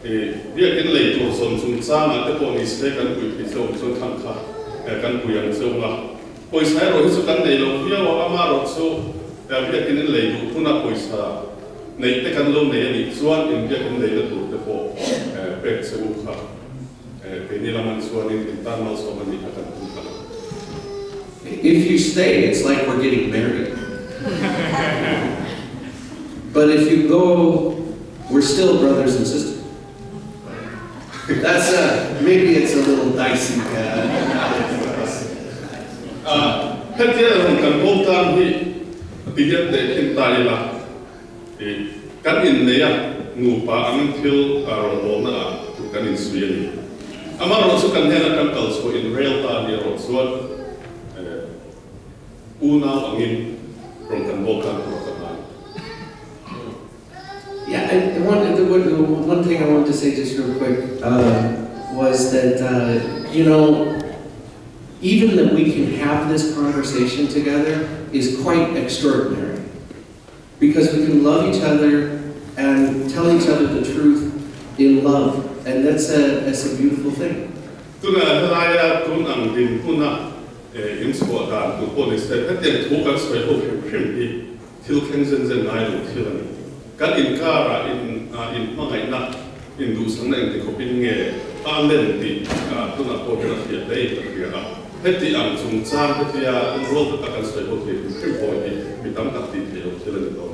dia in lei tu son chung cha ma te po ni se kan pui thei chu chuan khang kha kan pui ang chu ma poi sai ro chu kan nei lo pia wa ama ro chu dia in lei tu puna poi sa nei te kan lo nei ani chuan in dia in lei na tu te po pe chu kha pe ni la man chuan in tan mal so man ni ka kan tu kha. If you stay, it's like we're getting married. But if you go, we're still brothers and sisters. That's maybe it's a little dicey. Hetia rong kan boltan hi tiget de in taila. Kan in neya ngupa ang til rong bol na kan in suyen. Ama ro su kan hena kan kal so in real ta ni ro suat una angin from kan boltan ro kan. Yeah, and one thing I wanted to say just real quick was that, even that we can have this conversation together is quite extraordinary. Because we can love each other and tell each other the truth in love. And that's a beautiful thing. Tuna helaya tun ang din puna in sport dan tu police that hetian tu kan soi ho him hi til kenzen zen nai lu tilani. Kan in kara in mangai na in du sang na in ko pin nge alen ti tuna ko hera ti dei ta ria heti ang chung chan heti ya rol ta kan soi ho him ho hi mi tam ta ti ti ho tilani do.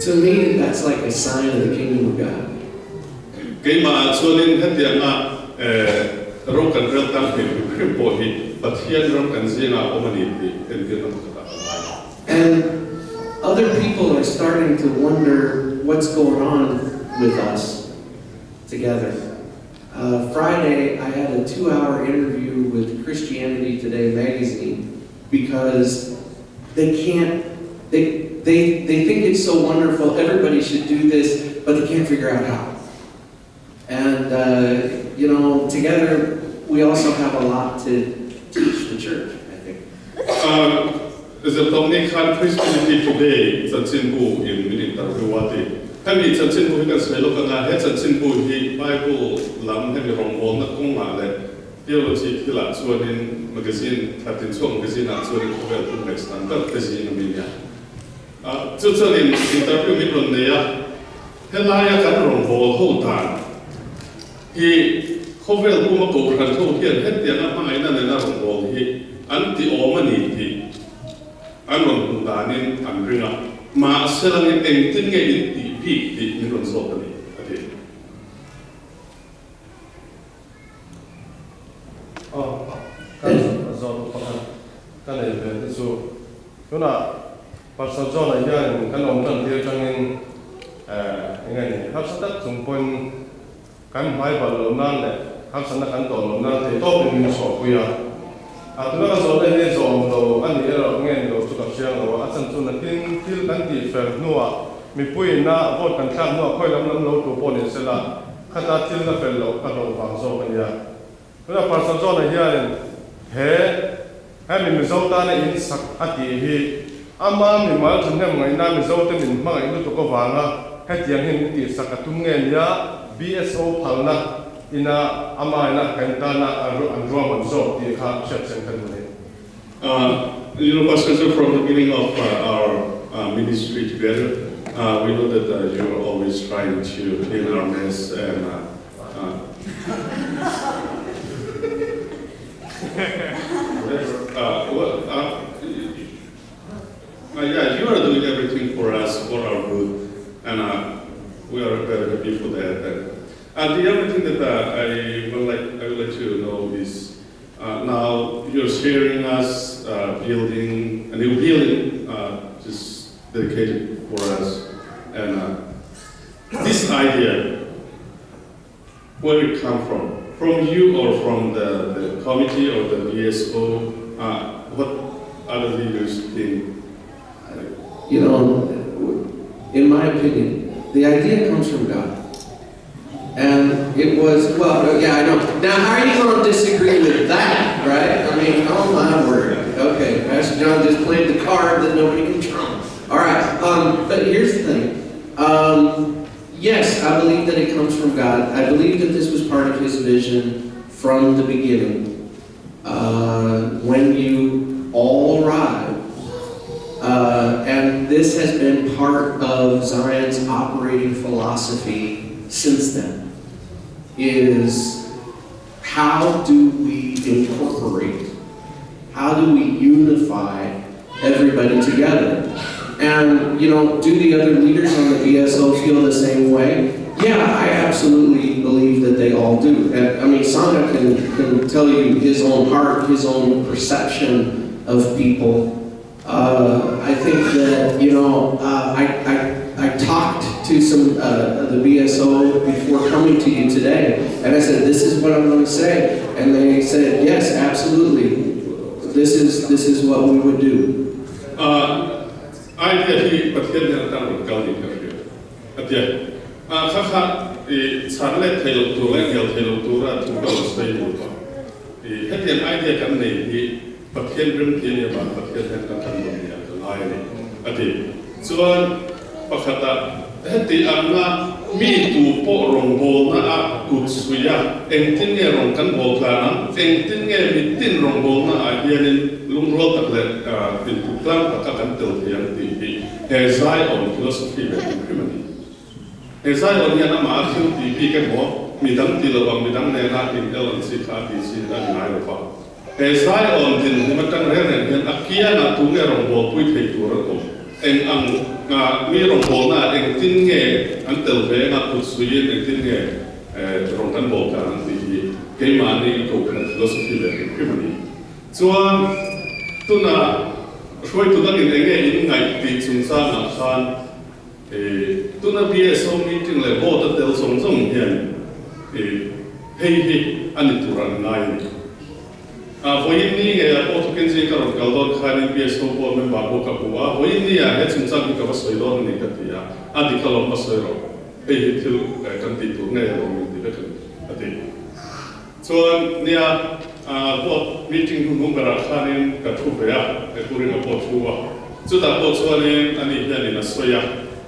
To me, that's like a sign of the kingdom of God. Kay ma chuanin heti anga ro kan rel tam him ho hi pathian ram kan zinga omani ti en ti ta. And other people are starting to wonder what's going on with us together. Friday, I had a 2-hour interview with Christianity Today magazine because they think it's so wonderful, everybody should do this, but they can't figure out how. And, together, we also have a lot to teach the church, I think. The Autonomy Christianity Today, Chansinbu in Minitaruwati. Kami Chansinbu hikan swelo kana he Chansinbu hi Bible lam he rongbo na kung male theology kila chuanin magazine tatin chuang magazine a chuanin cover tu next standard kasi minya. Chuanin interview mi ron neya helaya kan rongbo ho tan. Hi cover tu ma ko kan tu hian het ya na mangai na na rongbo hi anti omani hi anon pundanin ang ringa ma selang engtin nge in ti di miron sotani ati kan zon kan ele so tuna pasal zon ya kan om kan dia changin ngani har sadak chumpon kan mai bal nan le har sanak kan to nan te to pin so kuya Atuna ka zon ini zon do ani era ngen do tu ka siang do asan tu na tin til kan ti fer nuwa mi pui na bot kan kham nuwa khoi lam lo tu pon in sela khata til na fer lo ka lo wang zo kan ya tuna par san zon ya he mi zo ta na in sak ati hi ama mi mal thang hem ngai na mi zo te min ma ngai to ko wanga hetiang hin ti sakatum nge nia BSO phalna ina ama ina kantana anro man zo ti kha chat sen kan ne Pastor, from the beginning of our ministry together, we know that you're always trying to clean our mess and yeah, you are doing everything for us, for our good, and we are very happy for that. And the other thing that I would like to know is now you're sharing us building a new building just dedicated for us, and this idea, where it come from you or from the committee or the BSO? What other leaders think? You know, in my opinion, the idea comes from God. And it was, well, yeah, I know. Now, how are you going to disagree with that, right? I mean, oh my word. Okay, Pastor John just played the card that nobody can trump. All right, but here's the thing. Yes, I believe that it comes from God. I believe that this was part of His vision from the beginning. When you all arrived, and this has been part of Zion's operating philosophy since then, is how do we incorporate, how do we unify everybody together? And, you know, do the other leaders on the BSO feel the same way? Yeah, I absolutely believe that they all do. And, I mean, chhanna can tell you his own heart, his own perception of people. I think that, you know, I talked to some the BSO before coming to you today, and I said, this is what I'm going to say. And they said, yes, absolutely. This is what we would do. Idea but here they are done with Gaudi. Kaka, chhanna tail to land your tail to run to go stay over. The head idea can be, but here bring the about, but here can come the line. So, Pakata, the Anna, me to pour Rombona, good suya, and tinner on Canbolana, and tinner with tin Rombona, I hear in Lumrota, the plant until the MTP, as I on philosophy and criminal. As I on Yanama, the Picabo, Midam Tilo, Midam Nena, in Ellen Sika, and Nairofa. As I on the Nimatan Ren and Akiana to Nerombo, we take to Rato. And Miromona and Tinge until Vena put Sweden and Tinge Rontan Volta and the Gaimani coconut philosophy and criminal. So, Tuna, Shoy to look in night, the Sunsan, San, Tuna BSO meeting like water tells on some here, hey, and to run 9. For India, Portuguese of Galdon, Kari BSO board member Bokapua, for India, had some something of a soil in Katia, and the Columbus Soil, hey, till country to Nero in the Veckan. So, near what meeting Mungara Karin Katubea, a Purin of Portua. So that was one and in a soya.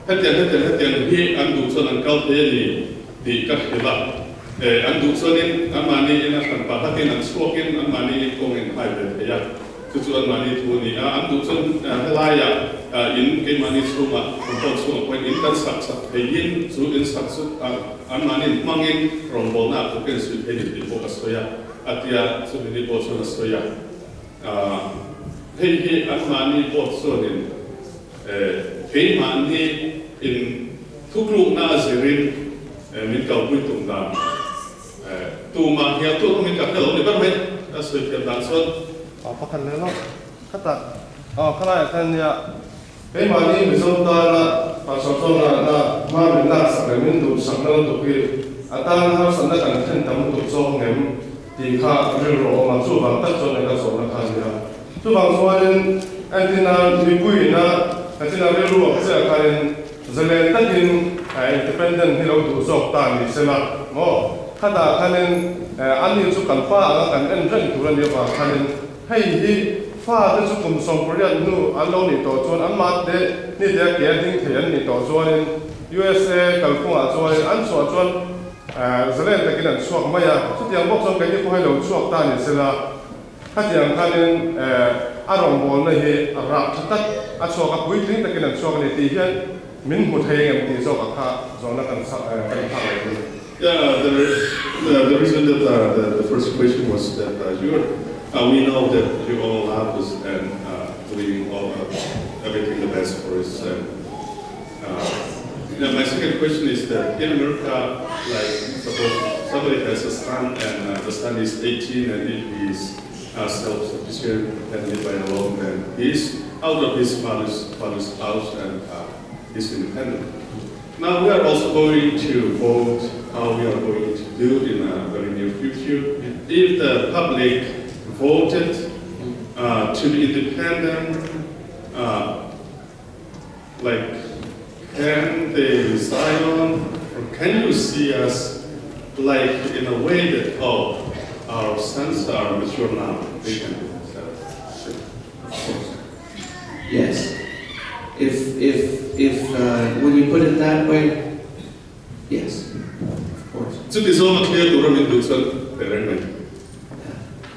Hetian, he and Dukson and Kalpeli, the Kakila. And Duksonin, and money in a Pahatin and Swokin, and money going hybrid. To money to the Dukson, Helaya, in Kimani Suma, from Potsuma, when in that sucks up, Paying, so in sucks, and money manging from Bona, who can sweep any before a soya. Atia so many boats on Australia. Hey, and money boats on in pay money in Tuklu Nazirin, Mikal Witumna. Tuma here to Mikal, never met, that's what you've done. So, Pakaleno, Kata, Kala, pay money, Mizotana, Pasotona, Marvin Nas, and Windows, Sanel to be Atan House and that and Tentam to song him. The car will on so about that on the Sona Kanya. So, one antenna, Miguina, Antina Rilu of Sakarin, Zelentakin, independent Hilo to Zoktan, Sema, more. Kada Kanin, Ani to Kampa, and Engen to run your Kanin. Hey, pha te chu kum song korean nu an lo ni to chuan an ma te ni te ke ding the an ni to chuan USA kalpunga chuan an chuan zelen te kin an chuak maya chu tiang bok chuan kai ni ko hello chuak ta ni sela ha tiang khanin arong bol na hi ara thatat a chuak a pui tling te kin an chuak ni ti hian min mu thei ngam ti zo ka kha zona kan sa kan kha lai. Yeah, the reason that the first question was that we know that you all have this and doing all everything the best for us. My second question is that in America, like suppose somebody has a son and the son is 18 and he is self-sufficient and live by alone and he's out of his father's house and he's independent. Now we are also going to vote how we are going to do in a very near future. If the public voted to be independent, like can they decide on, or can you see us like in a way that our sons are mature now, they can do themselves? Yes. If when you put it that way, yes, of course. So this is all clear to run into some parent.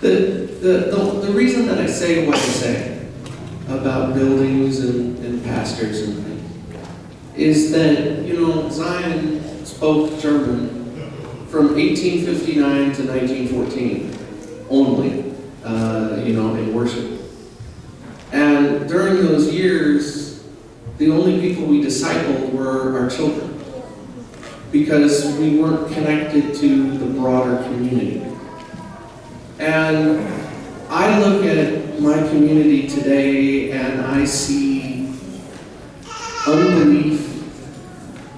The reason that I say what I say about buildings and pastors and things is that, you know, Zion spoke German from 1859 to 1914 only, you know, in worship. And during those years, the only people we discipled were our children because we weren't connected to the broader community. And I look at my community today and I see unbelief,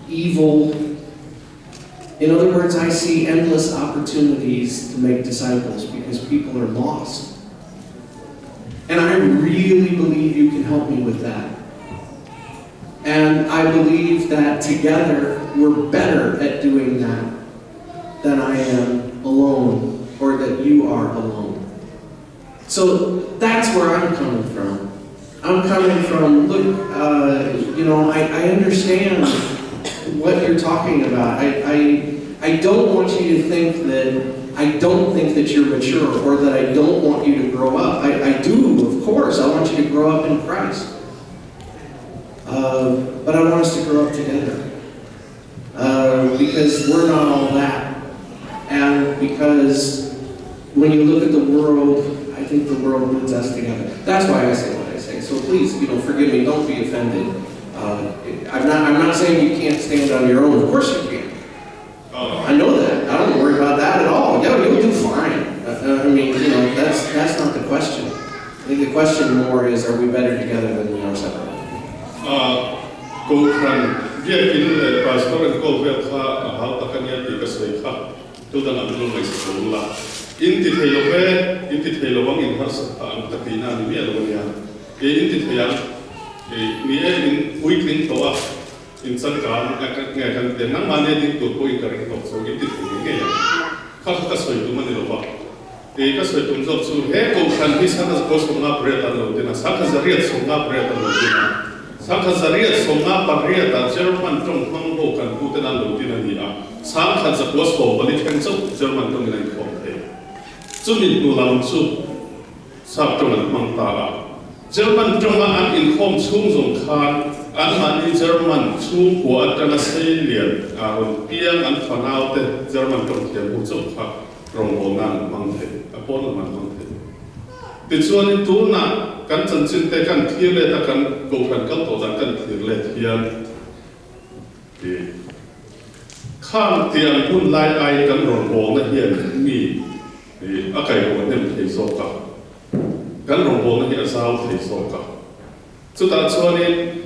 evil. In other words, I see endless opportunities to make disciples because people are lost. And I really believe you can help me with that. And I believe that together we're better at doing that than I am alone or that you are alone. So that's where I'm coming from. I'm coming from, look, you know, I understand what you're talking about. I don't want you to think that I don't think that you're mature or that I don't want you to grow up. I do, of course. I want you to grow up in Christ. But I want us to grow up together. Because we're not all that. And because when you look at the world, I think the world puts us together. That's why I say what I say. So please, you know, forgive me. Don't be offended. I'm not saying you can't stand on your own. Of course you can. I know that. I don't worry about that at all. Yeah, you'll do fine. I mean, you know, that's not the question. I think the question more is, are we better together than we are separate? Go from the pastor and go how Takanya take us like to the National Mexico. In the Taylor, in Tatina, in the weekly to us. In some time, the non-managing to go in the so it is again. Kakasway to Manila. The Kasway to so here go can his hands goes from up bread and Lodina, Sakazaria, so not bread and Lodina. Sakazaria, so not Paria, German from Hamburg and Putin and Lodina. Some has a post for Bolivian soup, German dominant company. Soon in Nulam soup, Sabton and Mantara. German German in home Sung Khan. An German chung của Autonomy liền piang an fanao te German trong tiền hỗ trợ khác trong bộ ngành mang thế, apon mang thế. Từ chuan in tu na kan chân chân te kan thiê le ta kan cầu phần các tổ giang kan thiê le thian. Thì khang tiền hun lai ai kan rong bộ na hiền mi thì akai bộ nem thấy số cả. Kan rong bộ na hiền sao thấy số cả. Chúng ta chuan in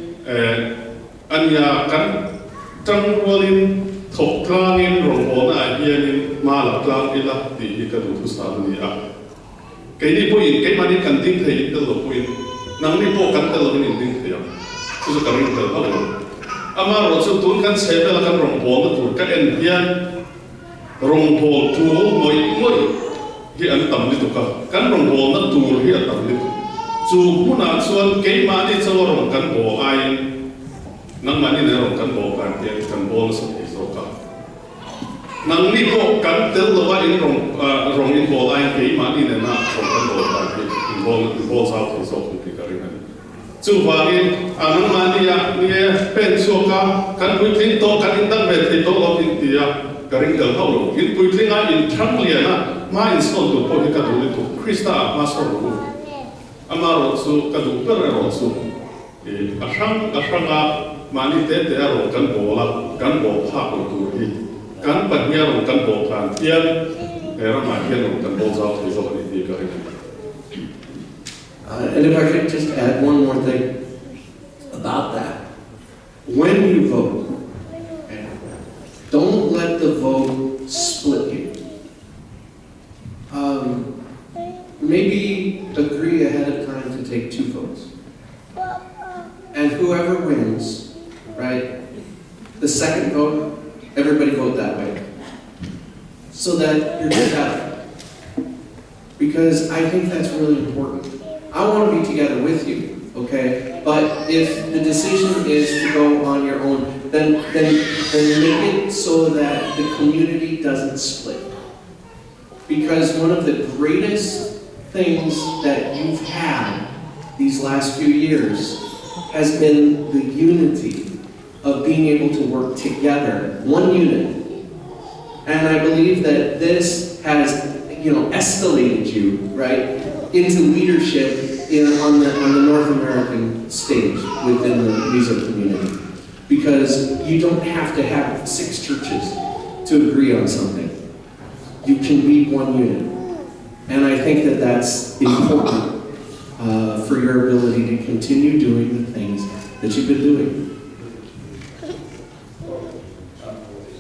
Anya kan trong rolin thok klangin rong ona hianin mala klang ila ti ka du thu sa ni a cái ni po in cái mani kan ding thei tel lo po in nang ni po kan tel lo ni ding thei chu chu kan tel lo ama ro chu tun kan se tel kan rong na tur ka en hian rong tu moi moi hi an tam ni tu ka kan rong na tur hi an tam ni tu จูผู้น่าชวนเกมาที่จะรองกันโบไอนังมันนี่รองกันโบกันเตียงกันโบสุดที่สุดกันนังนี่พวกกันเตลว่าอินรองอินโบไอเกมานี่เนี่ยนะรองกันโบกันอินโบสาวที่สุดที่กันนี่จูว่าอินนังมันนี่เป็นชัวกันคุยทิ้งโตกันอินตั้งเวทีโตเราอินเดียกันอินเกิดเขาหลงอินคุยทิ้งอินทั้งเลียนะมาอินสโตนตัวพวกที่กันดูดิตัวคริสต์มาสโตนอามาโรสุกระดูกเปรโรสุอาช่างมานิเตเตอโรกันโบลักกันโบภาคตัวที่กันปัญญาโรกันโบทานเทียนเอรามาเทียนโรกันโบเจ้าที่โซนที่กัน And if I could just add one more thing about that. When you vote, don't let the vote split you. Maybe agree ahead of time to take 2 votes. And whoever wins, right, the second vote, everybody vote that way. So that you're together. Because I think that's really important. I want to be together with you, okay? But if the decision is to go on your own, then make it so that the community doesn't split. Because one of the greatest things that you've had these last few years has been the unity of being able to work together, one unit. And I believe that this has, escalated you, right, into leadership on the North American stage within the Mizo community. Because you don't have to have 6 churches to agree on something. You can be one unit. And I think that that's important for your ability to continue doing the things that you've been doing.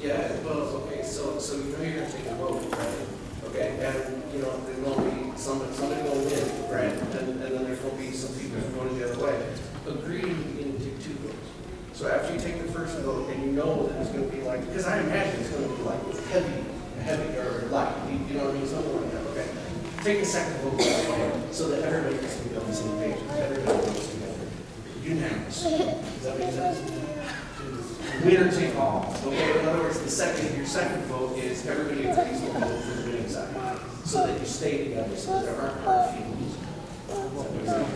Yeah, well, okay, so you're going to take a vote, right? Okay, and there's going to be somebody going to win, right? And then there's going to be some people who are going the other way. Agree to take 2 votes. So after you take the first vote and you know that it's going to be like, because I imagine it's going to be like heavy or light, you know what I mean? Something like that, okay? Take a second vote so that everybody gets to be on the same page. Everybody goes together. Unanimous. Does that make sense? Winner take all. Okay, in other words, your second vote is everybody agrees to vote for the winning side. So that you stay together, so that there aren't hard feelings. Does that make sense?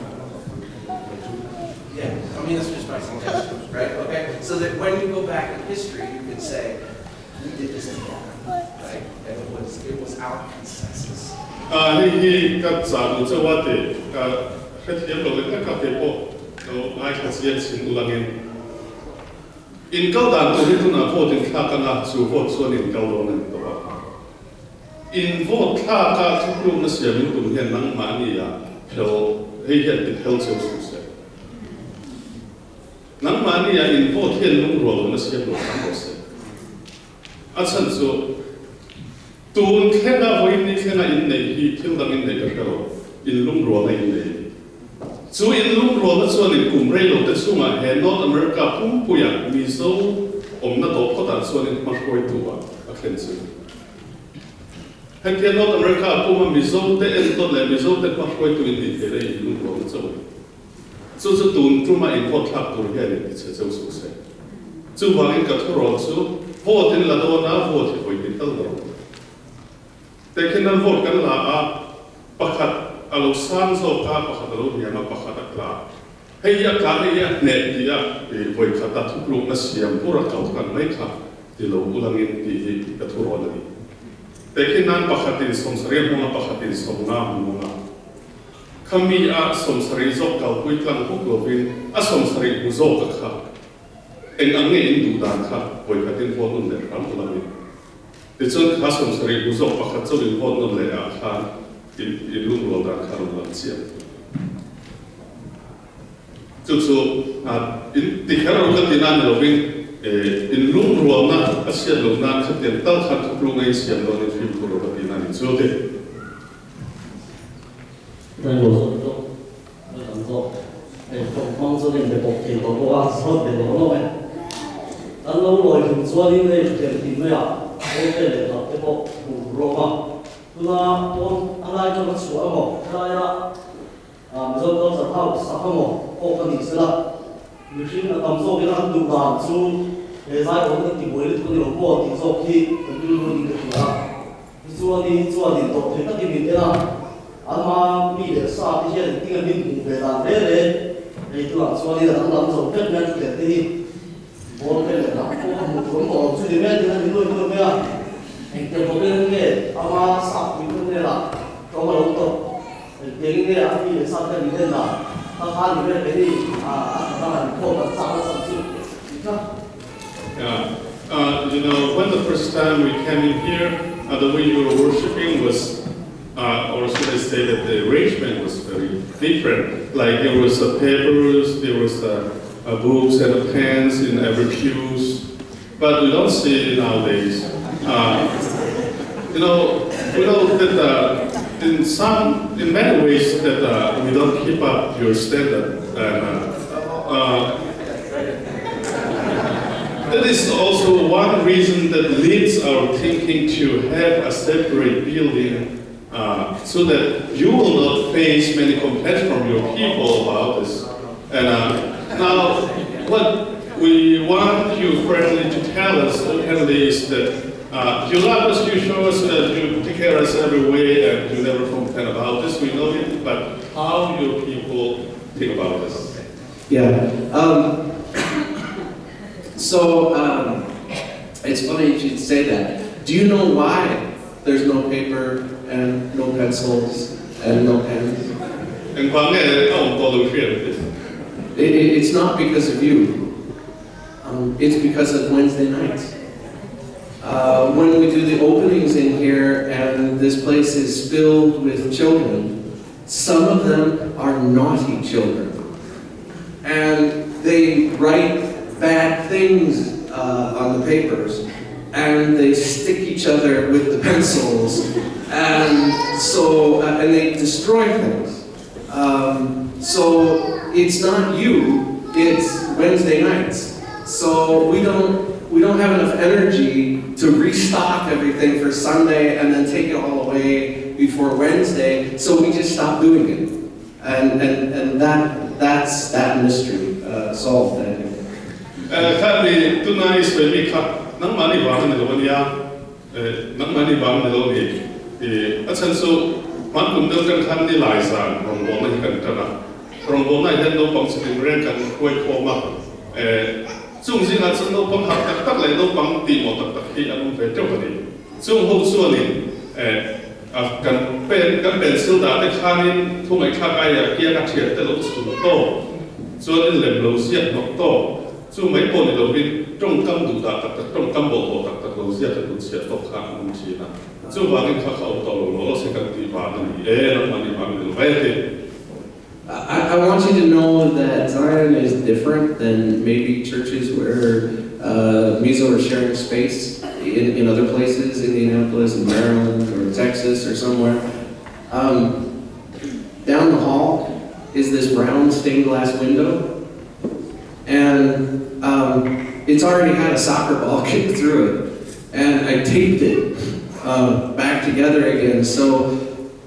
Yeah, I mean, that's just my suggestion, right? Okay? So that when you go back in history, you can say, we did this together, right? And it was our consensus. นี่ก็สาธุเจ้าว่าแต่แค่เทียบกับเรื่องกับเทปเราไอ้ขัดเสียชินอุลังอินเก้าด่านตัวที่คุณอาพูดถึงข้ากันละสู่โพดส่วนอินเก้าโลนั่นตัวอินโพดข้าก็ทุกลูกนั่นเสียมิตุนเห็นนั่งมานี่อ่ะเราให้เห็นติดเฮลเซลสุดเสียนั่งมานี่อ่ะอินโพดเห็นลุงรัวนั่นเสียลุงทั้งหมดเสียอาจารย์จู่ตูนแค่เราอินนี่แค่เราอินในที่เที่ยวดังอินในก็เราอินลุงรัวในอินในจู่อินลุงรัวนั่นส่วนอินกลุ่มเรโลแต่ส่วนเห็นนอตอเมริกาพุ่งปุยมีโซ่นั่นตัวเขาตัดส่วนอินมาช่วยตัวอาเคนซูเห็นที่นอตอเมริกาพุ่งมีโซ่แต่เอ็นต้นเลยมีโซ่แต่มาช่วยตัวอินดีเทเลยอินลุงรัวนั่นจู่ตูนจู่มาอินพอทับตัวแค่นี้เชื่อเจ้าสุดเสียจู่วางอินกับทุรอจู่พอถึงละโดนนะพอที่ไปติดตั้งเราแต่แค่นั้นพูดกันละประคัดอารมณ์สั้นโซกาประคัดอารมณ์ยังมาประคัดอักลาให้ยากาให้ยากเน็ตที่ยากไปขัดทุกลูกนักเสียงผู้รักเขากันไม่ขาดที่เราอุลังอินที่กระทุรอนนี้แต่แค่นั้นประคัดที่สมศรีมังประคัดที่สมน้ำมังขมีสมศรีโซกเขาคุยกันพวกเราเป็นสมศรีมุโซกเขาเอ็งอันนี้อินดูดันค่ะไปขัดที่พวกนู้นเนี่ยครับอุลังอินแต่จนข้าสมศรีมุโซกประคัดเจ้าอินพวกนู้นเลยค่ะอินลุงรัวดันค่ะลุงลังเสียจู่ๆอินที่แค่เราคัดที่นั่นเราเป็นอินลุงรัวนะอาเซียนลุงนั่นคัดที่ตั้งขัดทุกลุงไอเซียนเราในฟิล์มตัวเราคัดที่นั่นจู่เด็กไม่รู้ไม่ต้อง做ผมมองตัวเองเป็นปกติผมว่าสอนเป็นน้องไหมอันน้องลอยถึงตัวนี้เลยเป็นทีมเลยอ่ะไม่เป็นเลยครับแต่ผมรู้ว่าตัวอะไรจะมาสวยบอกอะไรละ mình rất có sở thao sở thao một ô phân hình là mình xin là tầm số cái là đủ đàn chú để giải ổn định tình huống để có điều bộ thì sau khi mình luôn luôn được hiểu chúa đi tổ thế các cái mình thế nào mà bị để sao thì hiện tiếng mình cũng về làm thế đấy để tôi làm chúa đi là thằng làm giàu kết nên để thế đi bố cái là làm một cuốn bộ chú đi bên thì nó luôn luôn nghe anh tôi có bên nghe mà sao mình không nghe là có mà lâu tổ tiếng nghe anh bị để sao cái gì thế nào ta phá thì bên cái gì ta làm khổ là sao nó sao chịu you know, when the first time we came in here, the way you were worshiping was, or should I say that the arrangement was very different. Like there was papers, there was books and pens in every pews, but we don't see it nowadays. You know, we know that in many ways that we don't keep up your standard, and that is also one reason that leads our thinking to have a separate building, so that you will not face many complaints from your people about this. And now, what we want you friendly to tell us openly is that you love us, you show us that you take care of us every way, and you never complain about this. We know it, but how your people think about this? Yeah. So, it's funny you should say that. Do you know why there's no paper and no pencils and no pens? It's not because of you. It's because of Wednesday nights. When we do the openings in here and this place is filled with children, some of them are naughty children. And they write bad things on the papers, and they stick each other with the pencils, and so and they destroy things. So it's not you; it's Wednesday nights. So we don't have enough energy to restock everything for Sunday and then take it all away before Wednesday. So we just stop doing it, and that's that mystery solved. I think. 看你都那意思没看，能把你玩的那个问题啊，能把你玩的那个，陈述，蛮多都跟看你来噻，从我那跟着啦，从我那天都帮是跟人跟会科嘛，总之啊，真都帮合得嚟都帮地我得去，咁肥咗佢哋，總好說你，跟小打的看你，同埋看解啊，幾個鐵得老數多，所以連老師也落多。就每半年度邊中金度大特中金無特特老師一直都似係多卡唔似啦，就話你卡口到攞成個地板嚟，諗下地板嚟擺啲。I want you to know that Zion is different than maybe churches where Mizo are sharing space in other places, Indianapolis and Maryland or Texas or somewhere. Down the hall is this brown stained glass window. And it's already had a soccer ball kicked through it, and I taped it back together again. So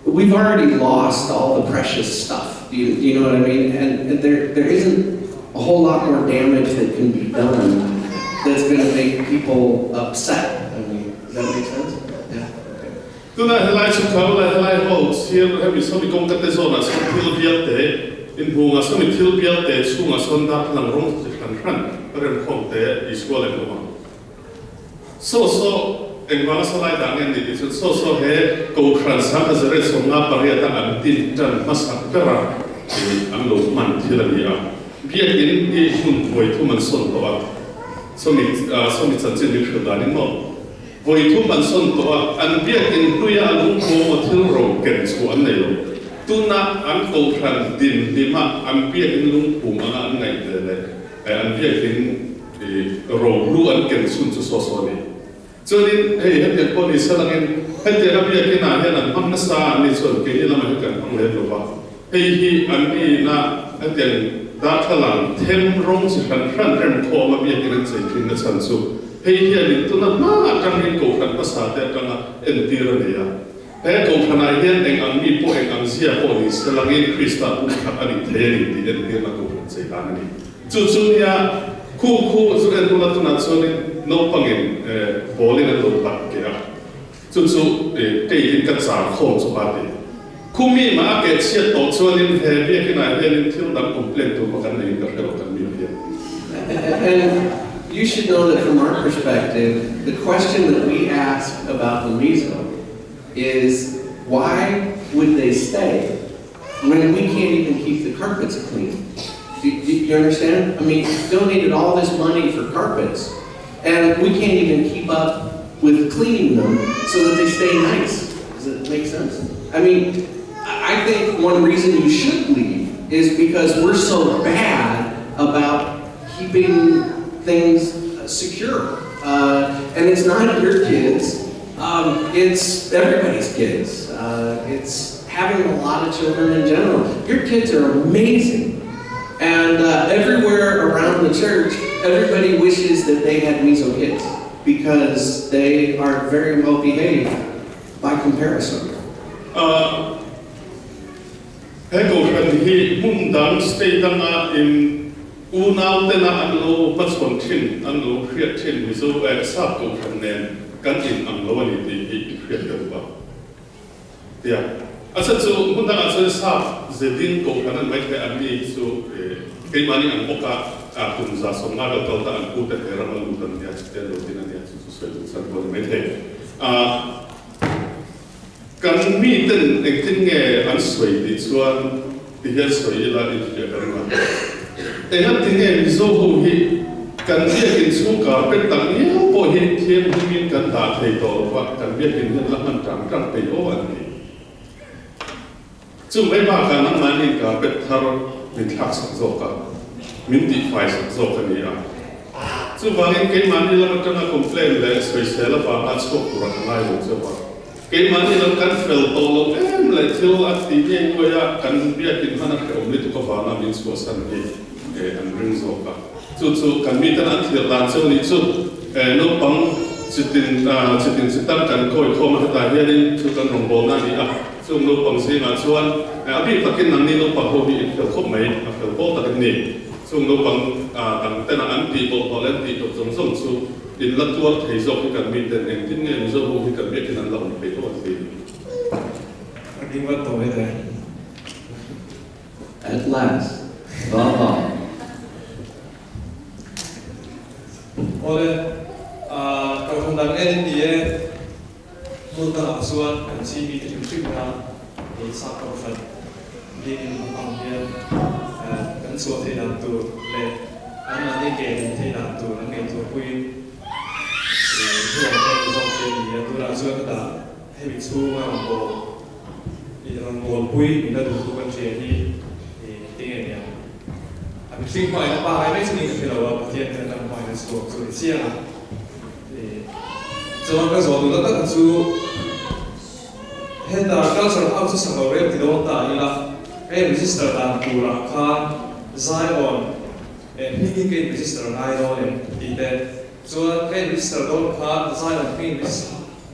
we've already lost all the precious stuff. You know what I mean? And there isn't a whole lot more damage that can be done that's going to make people upset. I mean, does that make sense? Yeah. Tu na helai chu khau la helai ho siam ha mi so mi kong ka te zona so thil bial te in bunga so mi thil bial te chunga son da lang rong kan ren khom te iskual en ma so en wang so lai dang en di so he ko khan sa ka zare so nga pariya ta an tin tan masak pera an lo man thila ni a bia in di hun voi thu man son to a so mi chan chen ni khda ni no voi thu man son to a an bia in tuya lung ko mo thil ro ken chu an nei lo tuna an ko khan din di ma an bia in lung pu ma an ngai le an bia in ro lu an ken sun chu so ni cho nên hey hết việc con đi sao là hết việc làm việc cái nào hết là mắm sa ni chuẩn cái gì là mình cần không lên được ba hey anh đi na hết việc đã thay làm thêm rong chỉ cần phân rèn thô mà việc cái này chỉ chuyên là sản xuất hey hiện thì tôi nói mà trong cái cổ phần phát sản để trong là em tiêu rồi đấy à He ko khana hian eng ang mi po eng ang zia po ni selangin Krista pu khap ani theli ti en te ma ko sei dan ni chu chu nia khu zu en tu la tu na choni no pangin bolin a lo pat ke a chu chu te in ka sa khom chu ba te khumi ma ke chiat to chuanin he bi ke na hian thil dam complaint tu ma kan nei ka khelo kan mi hian. And you should know that from our perspective, the question that we ask about the miso is, why would they stay when we can't even keep the carpets clean? Do you understand? I mean, we donated all this money for carpets, and we can't even keep up with cleaning them so that they stay nice. Does it make sense? I mean, I think one reason you should leave is because we're so bad about keeping things secure. And it's not your kids, it's everybody's kids. It's having a lot of children in general. Your kids are amazing. And everywhere around the church, everybody wishes that they had miso kids because they are very well behaved by comparison. He ko kan hi mun dang stay dang a in unau te na an lo pason thin an lo khriat thin mi so sa ko kan nen kan in ang lo ni ti khriat ka ba ya asa chu mun dang asa sa zedin ko kan mai te an ni so ke mani an oka a kun za so ma ga ta an ku te ra ma lu dan ya te lo tin an ya so san ko mai te kan mi ten ek tin nge an swai di chuan ti hian swai la in ti kan ma e han tin nge mi zo ho hi kan bia kin chu ka pe tak ni po hi thiam min kan da thei to wa kan bia kin la man tang tang pe o an ni chu mai ba kan an man ni ka pe thar min thak sak zo ka min ti fai sak zo ka ni a chu wangin ke man ni la kan complain le swai se la ba a chu ku ran lai lo chu ba cái mà đi làm căn phèo to lộc em lại thiếu ăn tí nhẹ coi à căn bia kinh hana cái ông này tụi có vào làm mình số sản cái anh rừng rộ cả chú căn mi tên ăn thiệt làm cho ní chú nó bằng chỉ tin tăng căn coi mà tại hiện đi chú căn rồng bò na đi à chú nó bằng gì mà chú ăn bị phát cái năng đi nó bằng hồ bị phèo khóc mấy phèo bò tại cái này chú nó bằng tăng tên ăn tí bò lên tí đục giống chú in la tua thei zo ki kan min ten en tin nge zo ho ki kan be kin an lawn pe to ti Ding wat to he At last. Wow. ole ka thong dang en ni e mun ta suan an chi mi ti tri na e sa ka fa din ang hian kan so the na tu le an na ni ke the na tu na nge tu pui tu la suan ka ta he bi chu ma bo ni ran bo pui ni na tu kan che ni ti nge ya anh sinh hoạt ba cái mấy sinh thì là tiền thì làm ngoài là số chia là cho cái số đó tất cả số hiện tại các sản phẩm xuất sản phẩm thì đâu ta như là cái register làm cụ là khan Zion hình cái register này đó thì thế cho cái register đó khan Zion hình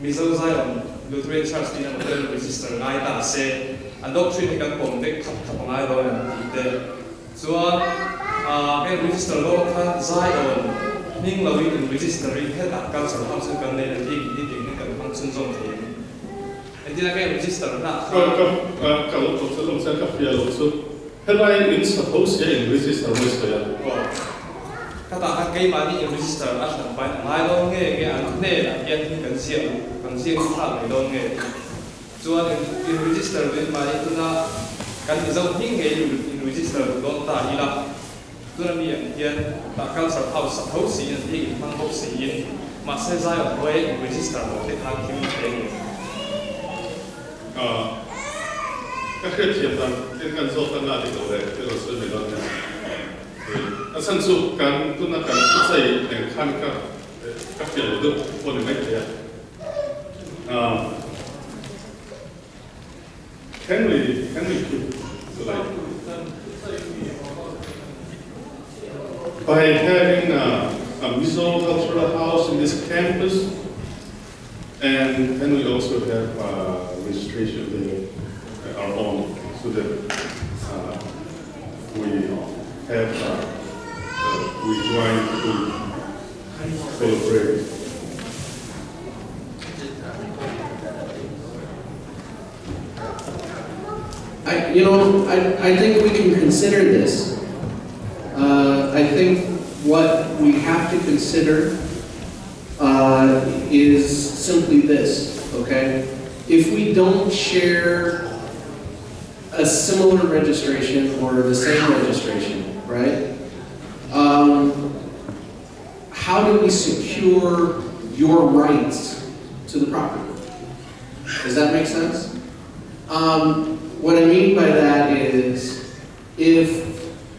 miso Zion Lutheran Church thì là một register này ta sẽ anh doctrine thì các công ty khắp này đó thì thế cho cái register đó khan Zion nhưng là vì register hết tất cả sản phẩm xuất cần nên thì cái cần bằng chân dung thì thì là cái register đó ka lo to lo sa ka fia lo so helai in suppose ya in register mo so ya kata cái mà đi register là thằng phải mai đó nghe cái anh này là cái cần siêu khác này đó nghe cho in register bên mà đi na cần cái dòng những cái in register đó ta đi là tôi làมีอย่างเดียวแต่การสับเท้าสีนั่นที่มันหกสีมาใช้ใจเอาไว้ register หมดในทางที่มันเองก็คือเทียบกันเป็นการโซ่ตั้งหน้าที่เราเลยที่เราซื้อในร้านเนี่ยสั้นสุดการตุนการใส่แข่งขันก็เปลี่ยนรูปคนไม่เปลี่ยนcan we keep like by having a miso cultural house in this campus, and then we also have administration there, our own, so that we have we join to collaborate. I think we can consider this. I think what we have to consider is simply this, okay? If we don't share a similar registration or the same registration, right? How do we secure your rights to the property? Does that make sense? What I mean by that is, if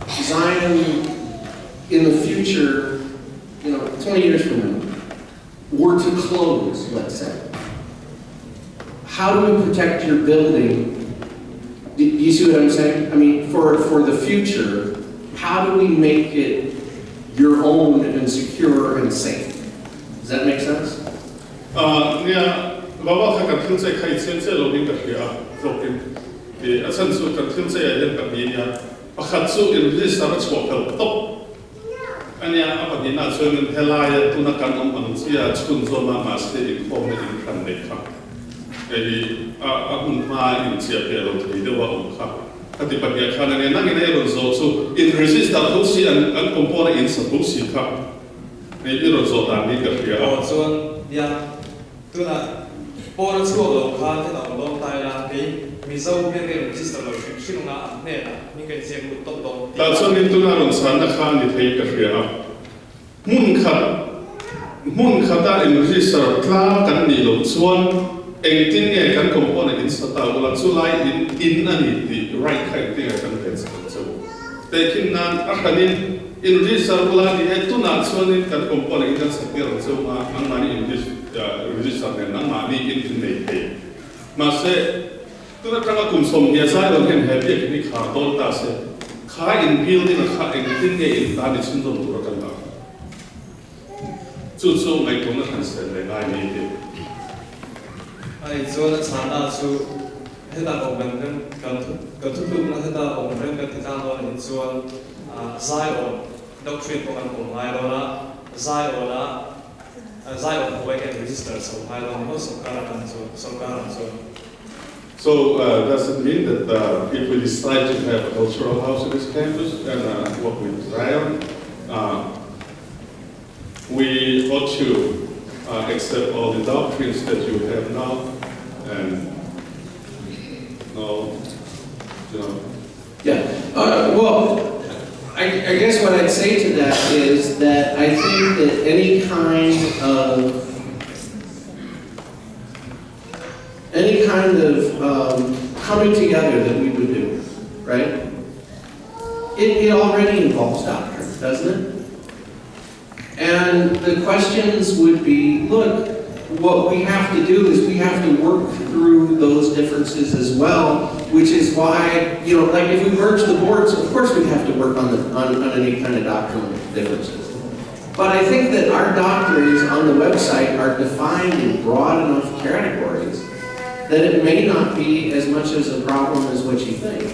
Zion in the future, 20 years from now, were to close, let's say, how do we protect your building? Do you see what I'm saying? I mean, for the future, how do we make it your own and secure and safe? Does that make sense? Yeah, Baba kan tilse kai sense loading ka kya, zokin. Asan su kan tilse ayan ka niya. Pakatsu in this starts to top. Anya apa dina sunan helaya tuna kan manusia chun zoma master in form in kan. Jadi akun ma in siapa yang itu dewa umkha. Ketika dia kan yang nangin air rozo in resist that hosi and component in sabusi kah. Ini rozo tadi kerja. Oh, so ya, tu nak pora suara lokal kita orang Thailand ni, misal kita register lo, sih nggak aneh lah, ni kan siapa top top. Lalu itu naron sana kan di kerja. Mun kata in register klar kan di lo suan. Engtinnya kan komponen instata ulat sulai in ani di right kind thing akan pensar so. Tekin nan akanin in register ulat di itu nak suanin kan komponen kan setir so ang mani in register nan mani in nei. Masa tu nak kena kumsom biasa orang happy ini karton tas kah in building kah engtinnya in tadi sundom turakan lah. Cucu mai kena kan sendiri ni. Ai so na chhanna su heta omen kan tu na heta omen kan kita lo in so Zion doctrine ko kan ko ai lo na Zion ko kan register so ai lo mo so karan so So does it mean that if we decide to have a cultural house in this campus and work with Zion, we ought to accept all the doctrines that you have now, and Yeah. Well, I guess what I'd say to that is that I think that any kind of coming together that we would do, right? It already involves doctrine, doesn't it? And the questions would be, look, what we have to do is we have to work through those differences as well, which is why, like if we merge the boards, of course we have to work on any kind of doctrinal differences. But I think that our doctrines on the website are defined in broad enough categories that it may not be as much as a problem as what you think.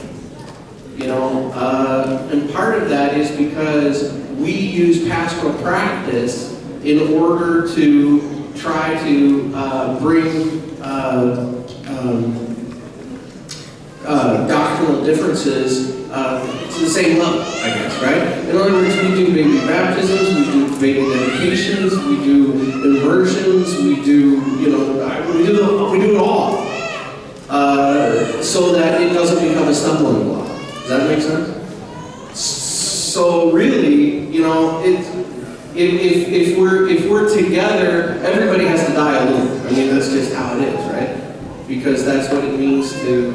And part of that is because we use pastoral practice in order to try to bring doctrinal differences to the same level, I guess, right? In other words, we do baby baptisms, we do baby dedications, we do immersions, we do it all, so that it doesn't become a stumbling block. Does that make sense? So really, if we're together, everybody has to die a little. I mean, that's just how it is, right? Because that's what it means to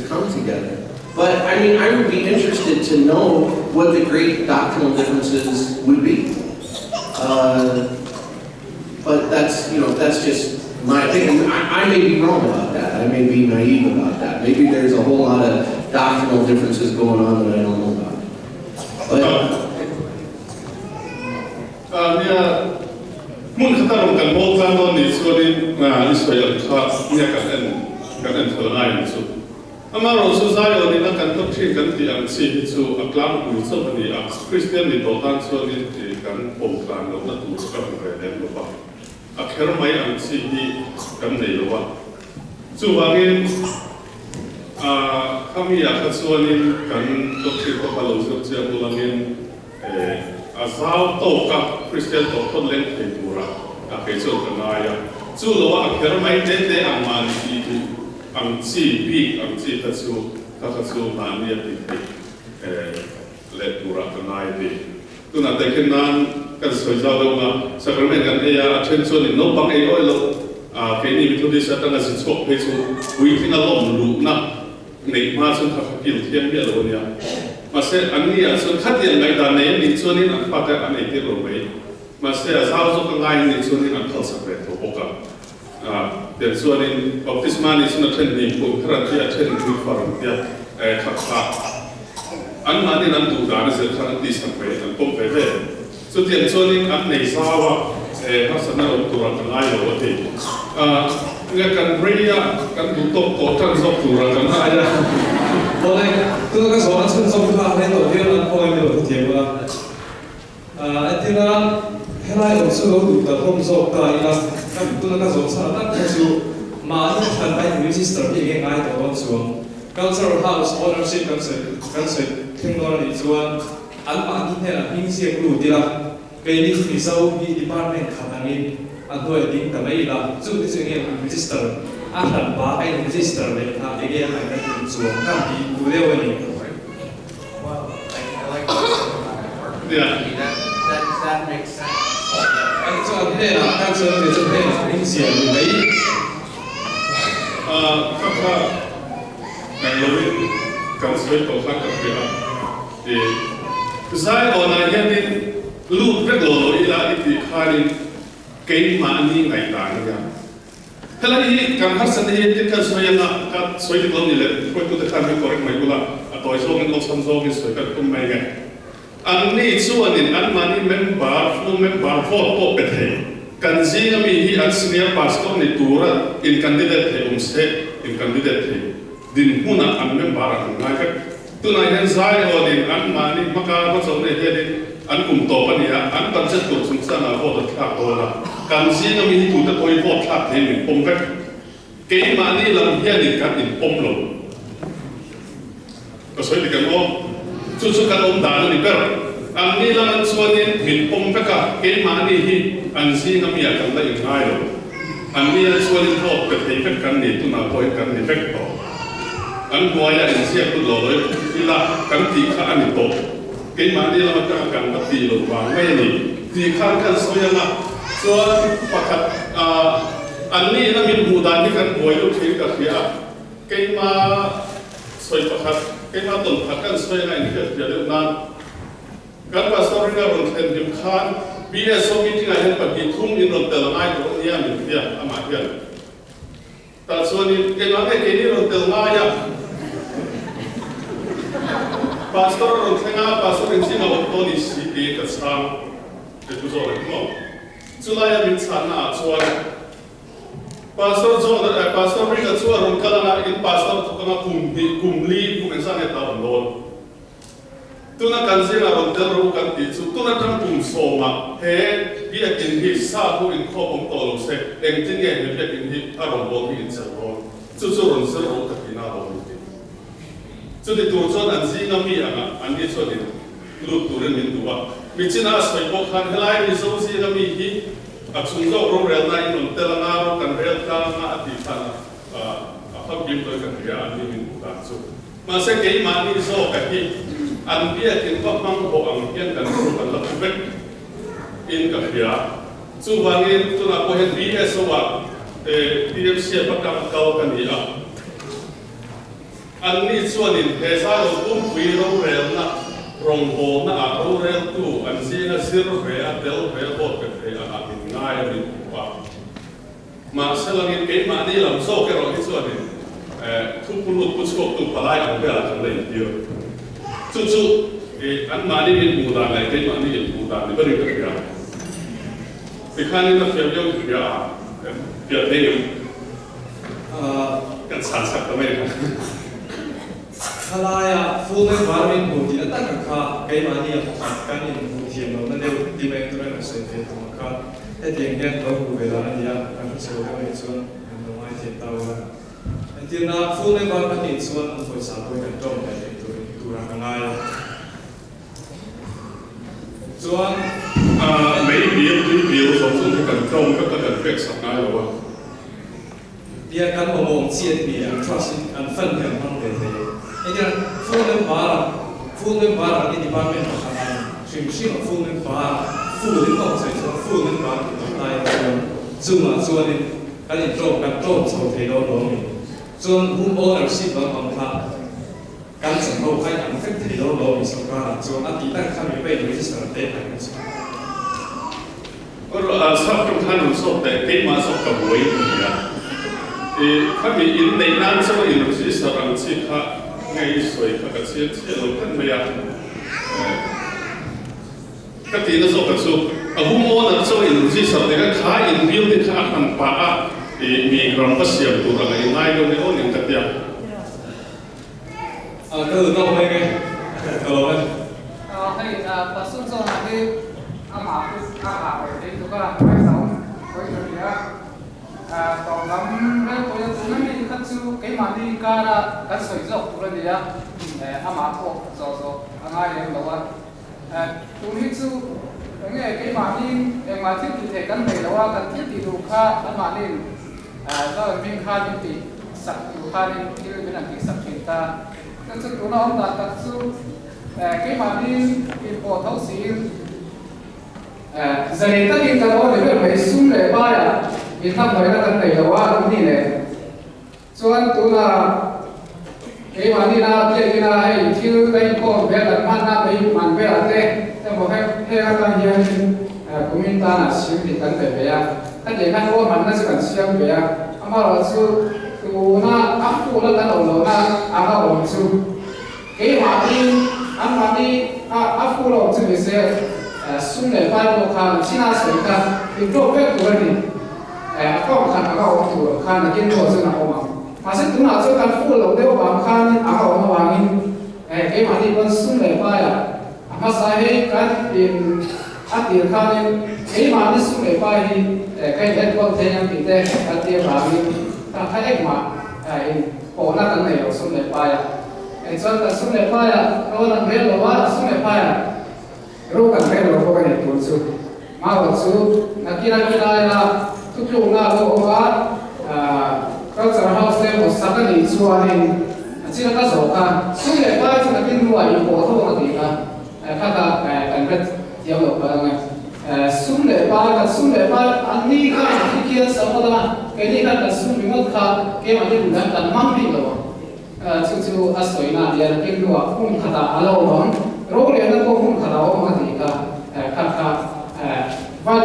come together. But I mean, I would be interested to know what the great doctrinal differences would be. But that's just my opinion. I may be wrong about that. I may be naive about that. Maybe there's a whole lot of doctrinal differences going on that I don't know about. But mun khata rom kan ho kan don ni chuanin Israel kha nia kan en thalngai ni chu ama ro su zai on ni kan tok thi kan ti ang chi hi chu aklam ku chu ni a Christian ni to tan chuanin ti kan pom kan lo na tu ka re le lo ba a kher mai ang chi hi kan nei lo wa chu wangin kami ya chuanin kan tok thi ko pa lo chu chia mu langin azal to ka Christian to thon leng thei tura a ke chu kan aya chu lo a kher mai te ang man ti ang chi bi ang chi ta chu ma ni ti le tura kan ai ti tu na te ken nan kan soi za lo ma sacrament kan e ya attention in no bang e oi lo ke ni mi tu di sa ta na si chok pe chu wi thing a lom lu na nei ma chu kha kil thiam ya lo nia mà sẽ anh nghĩ là số khát tiền ngày đàn này mình cho nên anh bắt cái anh ấy tiếp rồi mấy mà sẽ là sao cho cái ngày mình cho nên anh thâu sắp về tổ bốc tiền cho nên baptisma này sẽ là thân mình cũng khá là thiệt thân mình phải làm thiệt khắc khắc anh mà nên anh tu đàn sẽ khá là đi sắp về anh cũng phải về số tiền cho nên anh này sao nó sẽ là ông tu đàn cái ngày rồi thì nghe cần ria cần tu tốt tốt trong dọc tu đàn cái ngày đó hôm nay tôi có số chân sông pha hay tổ tiên là coi nhiều thực tiễn là anh thì là hay là ở số đủ tập hôm số tại là các tôi có số sao tất cả số mà anh thành anh register thì cái ngay tổ con xuống cultural house ownership kan se technology chuan an ma ni he a hing siam lu ti la ke ni ni so bi department khanangin an hoi ding ta mai la chu ti se nge register a han ba ai register le tha e ge hai na tin chuan kan bi du le wa ni Well, I like that. Yeah. That makes sense. anh cho anh thế là đang chơi thì chơi thế là hing siam lu mai các bạn ngày lối cần soi tổ khác các việc thì giải ở này hiện nay lúc rất lâu rồi là ít khai cái mà anh ngày tàn ra thế là ý cần hát sinh hiện thì cần soi là cần soi được lâu như vậy coi tôi thấy mình correct mấy cái là tôi số mình có sẵn sàng soi các công mấy cái anh này số anh mà anh member vote bệt hay cần gì mà mình anh senior pastor này tura in candidate hay sẽ in candidate hay din huna an member an ngai ka tunai hen zai ho din an mani maka ma chong ne he din an kum to pa nia an tan set to chung sa na ho ta thak to la kan si na mi tu ta koi ho thak the min pom ka ke mani lam hian ni ka in pom lo ko soi ti kan o chu chu kan om da ni per an ni lam an chuan in min pom ka ke mani hi an si na mi a kan la in ngai lo an ni an chuan in ho ka thei ka kan ni tu na koi kan ni vek to anh coi là anh sẽ tu lỗi thì là cắn thì khá anh tốt cái mà đi là mà càng bắt đi lỗi và ngay này thì khá cần soi là cho phát anh này là mình bù đàn thì cần coi lúc khi cả phía cái mà soi phát cái mà tuần phát cần soi này thì cái được nan cần bắt đầu ra rồi thêm điểm khan bây giờ sau khi ngày hôm bận đi thung in rồi từ ngày rồi nhà mình kia mà hiện ta cho nên cái nói cái này rồi từ ngày à pastor rồi thằng nào pastor in Singapore một tuần đi xí đi cái sáng để tu rồi không chú lại mình chhanna chuan pastor cho pastor mình cái chuan rồi cái là in pastor cho cái cùng li cùng anh sang cái tàu đồn tu na kan sing rồi từ rồi kan đi chú tu na trong cùng số mà he bây giờ kinh hi sa thu in kho ông tổ lục se em tin nghe bây giờ kinh hi à rồi bộ in sẽ rồi chú rồi sẽ rồi cái gì nào rồi chú đi tu cho anh gì ngắm mi anh đi cho đi lúc tu lên mình tu mình chỉ là soi bốc han helai đi số gì ngắm mi hi chung đâu rồi rèn này mình tê là ngao cần rèn ta ngã đi phan pháp kiếm tôi cần rèn anh đi mình tu chú mà sẽ cái mà đi số cái hi anh biết cái pháp mang bộ anh hiện cần cần lập vết in cái gì chú vang in tu nào có hiện bí hay số TMC bắt gặp câu cái gì anh đi cho nên thế sao cũng quý rồi rèn na rong hồ na rồi rèn tu anh gì là sir về del về hot cái thế mình ngay mình qua mà sẽ là cái mà đi làm số cái rồi cho nên thu phụ lụt phụ tu palai ông về là trong đây nhiều chú anh mà đi mình bù đàn này cái mà đi bù đàn này bất được cái cái khăn này nó phiêu phiêu phiêu thêm cái sản xuất của mình Halaya full environment booty at ang kay mani at kanin booty no na dew dimen to na sa ito maka at yung yan to bubela niya ang sa mga ito ang mga titawa at yung na full environment ito ang po sa po ng tong na ito turang ngaya so ang mấy biểu số phương thì cần trông các cần việc sắp ngay rồi dia kan ngomong siat dia trust and fun yang mang de Ini full bar ini department of Chhanna, full bar kok saya full bar itu tay cuma ini kan itu sau thế đó rồi, cuma home ownership bằng thà kan sản hậu hay ăn phép thế đó rồi sau đó cuma tí tăng kami bây giờ sẽ làm tệ này rồi sắp trong tháng một số tệ cái mà sắp cầm với gì à các vị in này nan sau in rồi sẽ làm gì khác ngay suy các cái chuyện rồi thân bây giờ các tí nó số cái số home owner sau in rồi sẽ làm cái khá in building khá thành phá mình còn có siêu tụ là cái ngay đâu này ôn những cái gì từ đâu đây cái rồi hay ta xuân xuân này ama vậy thì cái phải sống với người đó còn lắm cái tôi tụi nó mình cắt chú cái mà đi ca ra cắt sợi dọc tụi nó đi á ama cô rồi anh ai em đâu á tụi nó chú cái mà đi em mà thiết thì cái này đâu á cái thiết thì đủ kha anh mà đi rồi mình kha đi thì sạch đủ kha đi thì mình làm cái sạch hiện ta cái chú tụi nó ông ta cắt chú cái mà đi import thấu xíu giờ tất nhiên cái đó thì phải sung để ba à vì thăm thấy là cái này là quá đúng này cho nên tôi là cái mà đi na cái na hay chứ cái con bé là man na cái man bé là thế mà hay cái nhiều cũng mình ta là siêu thì cái này bé à cái gì cái nó man nó sẽ cần siêu bé à mà là siêu tôi na áp phụ là cái đầu na áp vào siêu cái mà đi anh mà đi áp phụ là siêu sẽ sung để bay bộ khăn china sợi khăn thì chỗ phép của mình có khăn áo áo thủ khăn là kiến đồ sơn áo mà sẽ tụi nào cho khăn phụ lẩu đeo bằng khăn áo áo nó bằng cái mà đi con sung để bay mà sai hết cái tiền tiền khăn cái mà đi sung để bay thì cái đấy con thấy nhang thì đây cái tiền bằng ta thấy hết mà bộ nó cái này sung để bay cho nên sung để bay nó là cái đồ quá sung để bayรู้กันแค่เราพวกกันตัวสุดมาวันสุดนักกีฬาละทุกลูกน่ารู้ว่าก็จะเข้าเส้นสักนิดส่วนนึงที่เราสอบกันสุดเลยว่าจะนักกีฬาอยู่หัวทุ่งอะไรกันข้าก็กันเป็นเที่ยวหลบไปไงสุดเลยว่าอันนี้ก็ที่เกี่ยวกับสมองแค่นี้ก็สุดมีหมดค่ะแค่มันจะดูนั้นมั่งดีกว่าจู่ๆอาศัยน่ะเดี๋ยวนักกีฬาพุ่งขาดอะไรบ้างโรคเรียนนั้นก็พุ่งขาดเอามาดีกันขาดว่า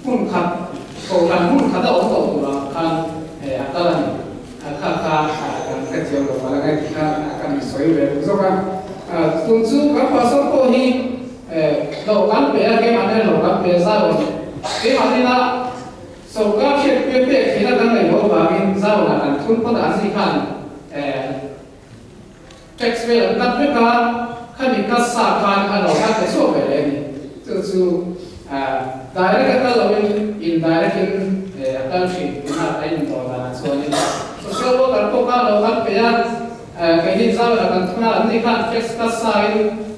พุ่งขาดโตกันพุ่งขาดเอาตัวกันอะไรขาดกันกระเจียวลงมาแล้วไงกันสวยเลยรู้สึกว่าตุ้งจู่กับภาษาโคฮีเรากันเปียกันเนี่ยเรากันเปียซาวันที่มันนี่นะสุขภาพเชื่อเปียที่นั่นกันเลยว่าบางทีซาวันกันทุนคนอาศัยกันเท็กซ์เวลกันเพื่อการข้ามีการสร้างการอันเราการไปช่วยไปเลยนี่จู่ๆdirect ก็เราเป็น indirect การฉีดที่น่าไปในตัวนั้นส่วนนี้ส่วนว่าการพวกเราการไปยังการที่จะเราการทุนอะไรนี่การเท็กซ์การสร้าง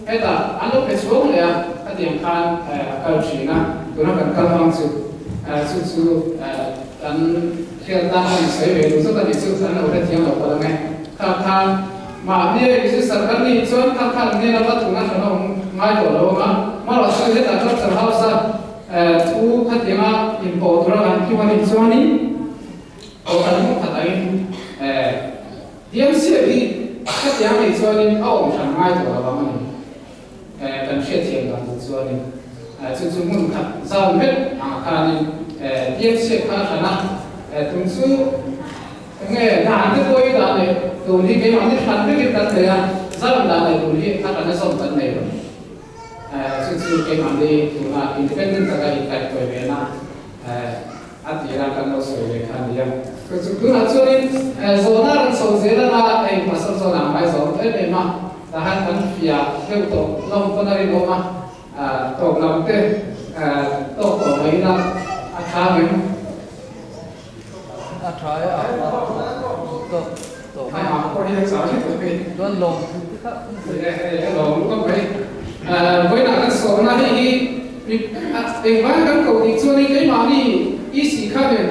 ให้แต่อันเราไปช่วยเลยอ่ะก็ที่การการฉีดนะตัวนั้นการฟังจู่ๆการเชื่อตั้งให้ใช้เวลาสุดท้ายจู่ๆอันเราได้เที่ยวเราไปแล้วไงข้างมาเนี่ยคือสังกัดนี้ส่วนข้างๆเนี่ยเราก็ถูกนั่นเราง่ายกว่าเรามาเราช่วยให้แต่ก็จะเข้าซะทุกขัดยังอินโพตระกันที่วันนี้ส่วนนี้เอาการมุ่งขัดอะไรเดี๋ยวเสียดีขัดยังอีกส่วนนี้เอาของฉันง่ายกว่าเราบ้างกันเชื่อเทียมกันส่วนนี้จู่ๆมุ่งขัดสาวเม็ดการนี้เดี๋ยวเสียข้าชนะตรงสู้nghe đàn cái tôi đàn này tụi đi cái mà cái phần cái đặt này ra làm đàn này tụi đi các bạn nó xong tận này rồi ซึ่งเกมอันนี้ถูกนะอินดิเพนเดนต์จากอินแตกตัวเองนะอันที่เรากันเราสวยเลยครับเนี่ยคือเราช่วยโซน่าเราส่งเสียแล้วนะมาส่งโซน่าไปส่งไม่มาแต่ให้มันฟิอาเที่ยวตกลงก็ได้ลงมาตกลงเต้ตกต่อไปนะอาคาเป็น try to ให้มาคนที่รักษาที่ตัวเป็น don long เราก็ไปไว้หนักสองนาทีมีเองว่ากันเขาอีกส่วนนี้ไอ้มานี่อีสี่ข้าเป็น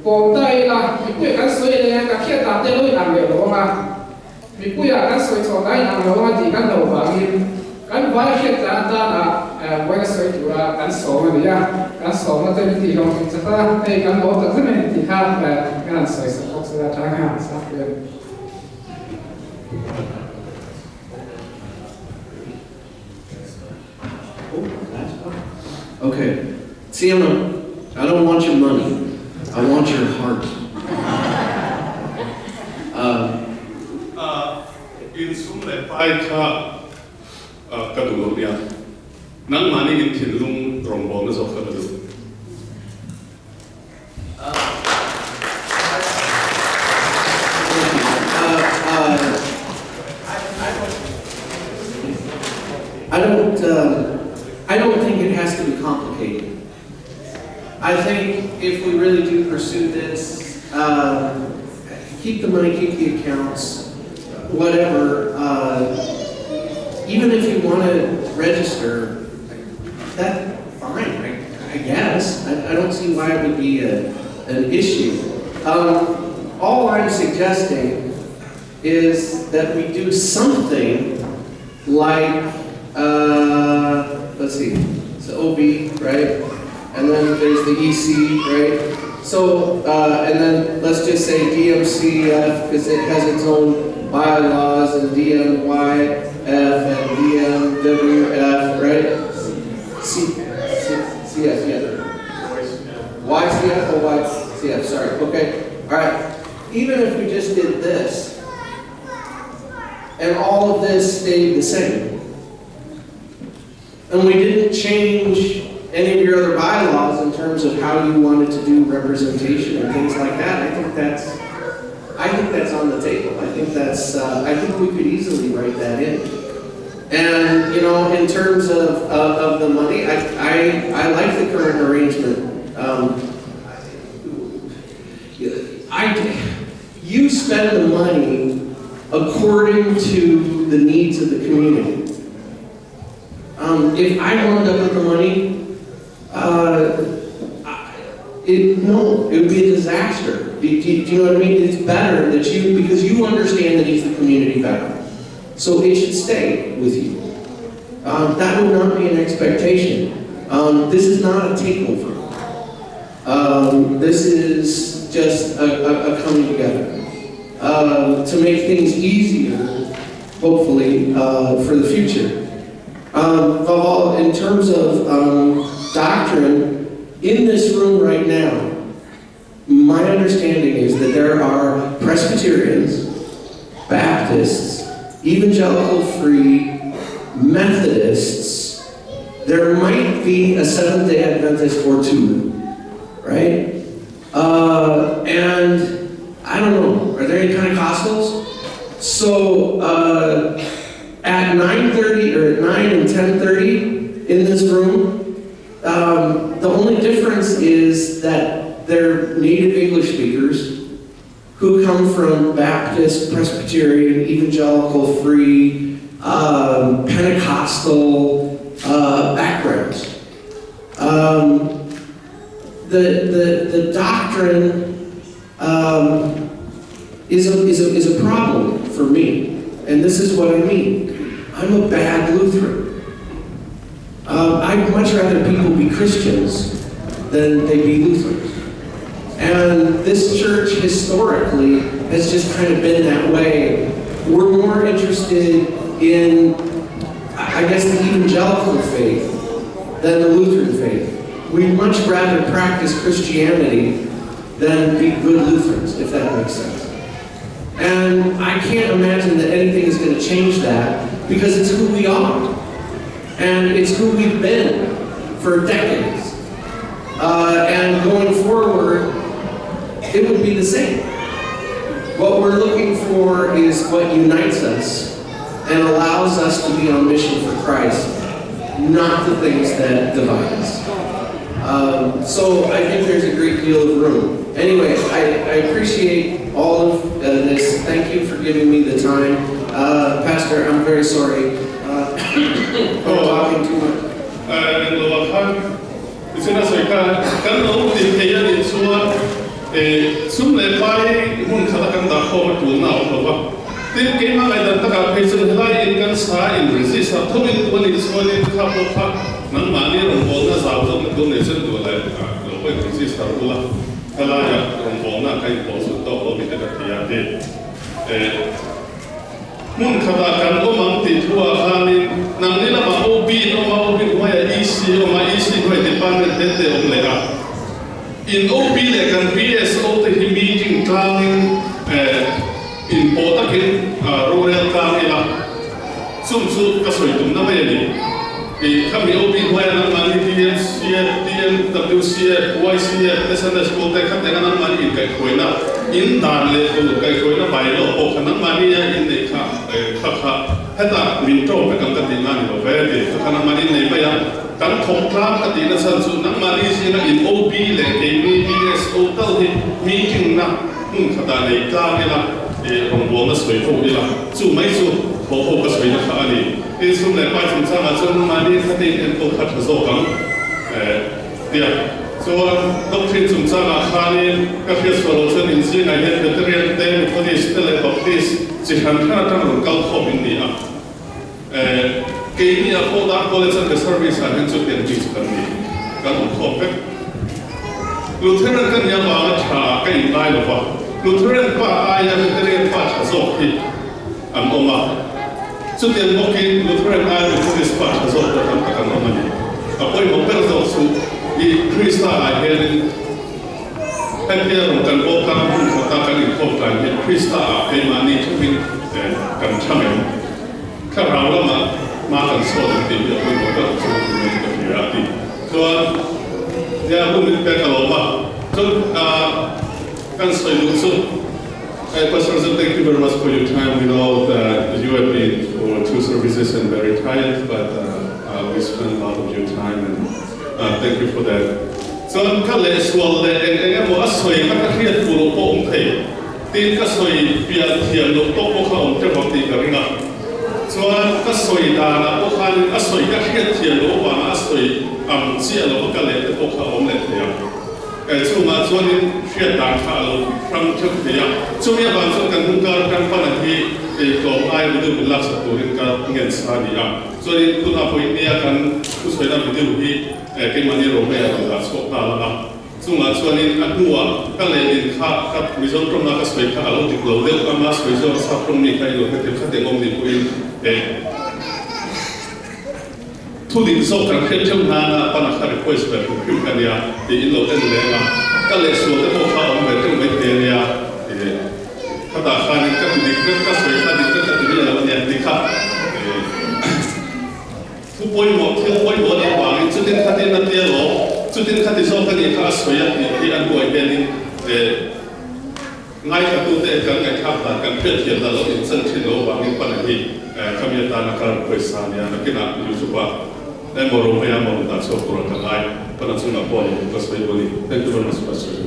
ผมได้ละมีผู้กันสวยเลยกับเขียนตามได้ด้วยนางเดียวหรือว่ามีผู้อยากกันสวยสองได้นางหรือว่าจีกันเราบางทีกันไว้เขียนตามได้ละไว้กันสวยอยู่ละกันสองอะไรอย่างกันสองแล้วจะมีที่เราจะตั้งให้กันบอกแต่ถ้าไม่ที่ข้ามกันสวยสักหกสิบทางหาสักเดือน Okay. Sienna, I don't want your money. I want your heart. In sum le pai kha ka du lo ya nang mani in thin lung rong bom zo ka du I don't think it has to be complicated. I think if we really do pursue this, keep the money, keep the accounts, whatever. Even if you want to register, that's fine, I guess. I don't see why it would be an issue. All I'm suggesting is that we do something like, let's see, it's OB, right? And then there's the EC, right? So, and then let's just say DMCF, because it has its own bylaws, and DMYF and DMWF, right? CF, yeah. YCF or YCF, sorry, okay. All right, even if we just did this, and all of this stayed the same, and we didn't change any of your other bylaws in terms of how you wanted to do representation and things like that, I think that's on the table. I think we could easily write that in. And you know, in terms of the money, I like the current arrangement. You spend the money according to the needs of the community. If I wound up with the money, it would be a disaster. Do you know what I mean? It's better that because you understand the needs of the community better. So it should stay with you. That would not be an expectation. This is not a takeover. This is just a coming together to make things easier, hopefully, for the future. In terms of doctrine, in this room right now, my understanding is that there are Presbyterians, Baptists, Evangelical Free, Methodists. There might be a Seventh-day Adventist or two, right? And I don't know, are there any Pentecostals? So at 9:30 or at 9 and 10:30 in this room, the only difference is that they're native English speakers who come from Baptist, Presbyterian, Evangelical Free, Pentecostal backgrounds. The doctrine is a problem for me, and this is what I mean. I'm a bad Lutheran. I'd much rather people be Christians than they be Lutherans. And this church historically has just kind of been that way. We're more interested in, I guess, the evangelical faith than the Lutheran faith. We'd much rather practice Christianity than be good Lutherans, if that makes sense. And I can't imagine that anything is going to change that, because it's who we are. and it's who we've been for decades. And going forward, it would be the same. What we're looking for is what unites us and allows us to be on mission for Christ, not the things that divide us. So I think there's a great deal of room. Anyway, I appreciate all of this. Thank you for giving me the time. Pastor, I'm very sorry for talking too much. It's not so can only pay it to some by whom Sadakan da home to now. Then came out that the patient lie in Gansa in resist a total when it's one in couple of money on bonus out of donation to like resist a ruler. Kalaya on Bona kind of dog of the Moon Katakan, Omanti, who are having Nanila Obi, Obi, why easy or my easy by the bandit of Lega. In OB, they can be as old as meeting planning in Potakin, rural Kamila. Soon, Kasoitum, Navali. The coming OB, why not money, DMCF, DMWCF, YCF, SNS, will take up the money in Kakoina. In Darle, Kakoina by law, Kanamania in the Kaka, Heta, Minto, Kakamani, or Verde, Kanamani, Nebaya, Kan Tokla, Katina Sansu, Namarizina in OB, like a BS, Otal, meeting Nakatane, Kamila, on bonus way for Villa, to Maisu, for focus with the Kali. It's from the Python Samazon, Mani, and Pokatazokan. So, doctrine zum Zara Khani, Kafias Solution in Sin, I had the real day for this still of this, Zihanatan, Gulf of India. Gave me a full dark bullets and the service I went to get this country. Got on topic. Lieutenant Kanyama, Kain Laiva, Lieutenant Pa, I have the real part as of it, and Oma. So they're walking, Lieutenant I will this part as of the Kanomani. A point of Persos Krista I had in Pepper and Oka, Katakan, Potan, Krista, Pemani, to be Kantaman. Karama, Martin saw the video of the Pirati. So, they are moving back a lot. So, Pastor, thank you very much for your time. We know that you have been for 2 services and very tired, but we spent a lot of your time and thank you for that. So, I'm going to say, I'm going to say, I'm going to say, I'm going to say, I'm going to say, so, I'm soy dana, okan, asoy kakiat tielo, wana asoy sia lo kalet, oka omelet ya. So, mazuanin fiat dangkalo, from Chukya. So, we have answered Kanunga, Kampanahi, go I will do last of the against Sadia. So, in Kunapoinia can Kusweda will be Kimani Romeo, that's what Pala. So, mazuanin Anua, Kalin, Kat, result from Nakasweka, Alotico, Lil Amas, results from Nika, you have to cut the only Tuling Sokan Chhanna, Panaka request by Kukania, the Ilo and Lema, Kaleso, the Oka, Meteria, Katahan, Katudik, Kasway, the Cup. 2.1 bang, so then Katin at the law, so then Katisokan in Kasway, the Angoy Night to the Kanga can fit here in Santino, Bang Panaki. Kami akan akan kuisanya, nakina Yusufa, dan Moromea mau tak sokor terlain, pada sungai poli, pas beli. Thank you very much, Pastor.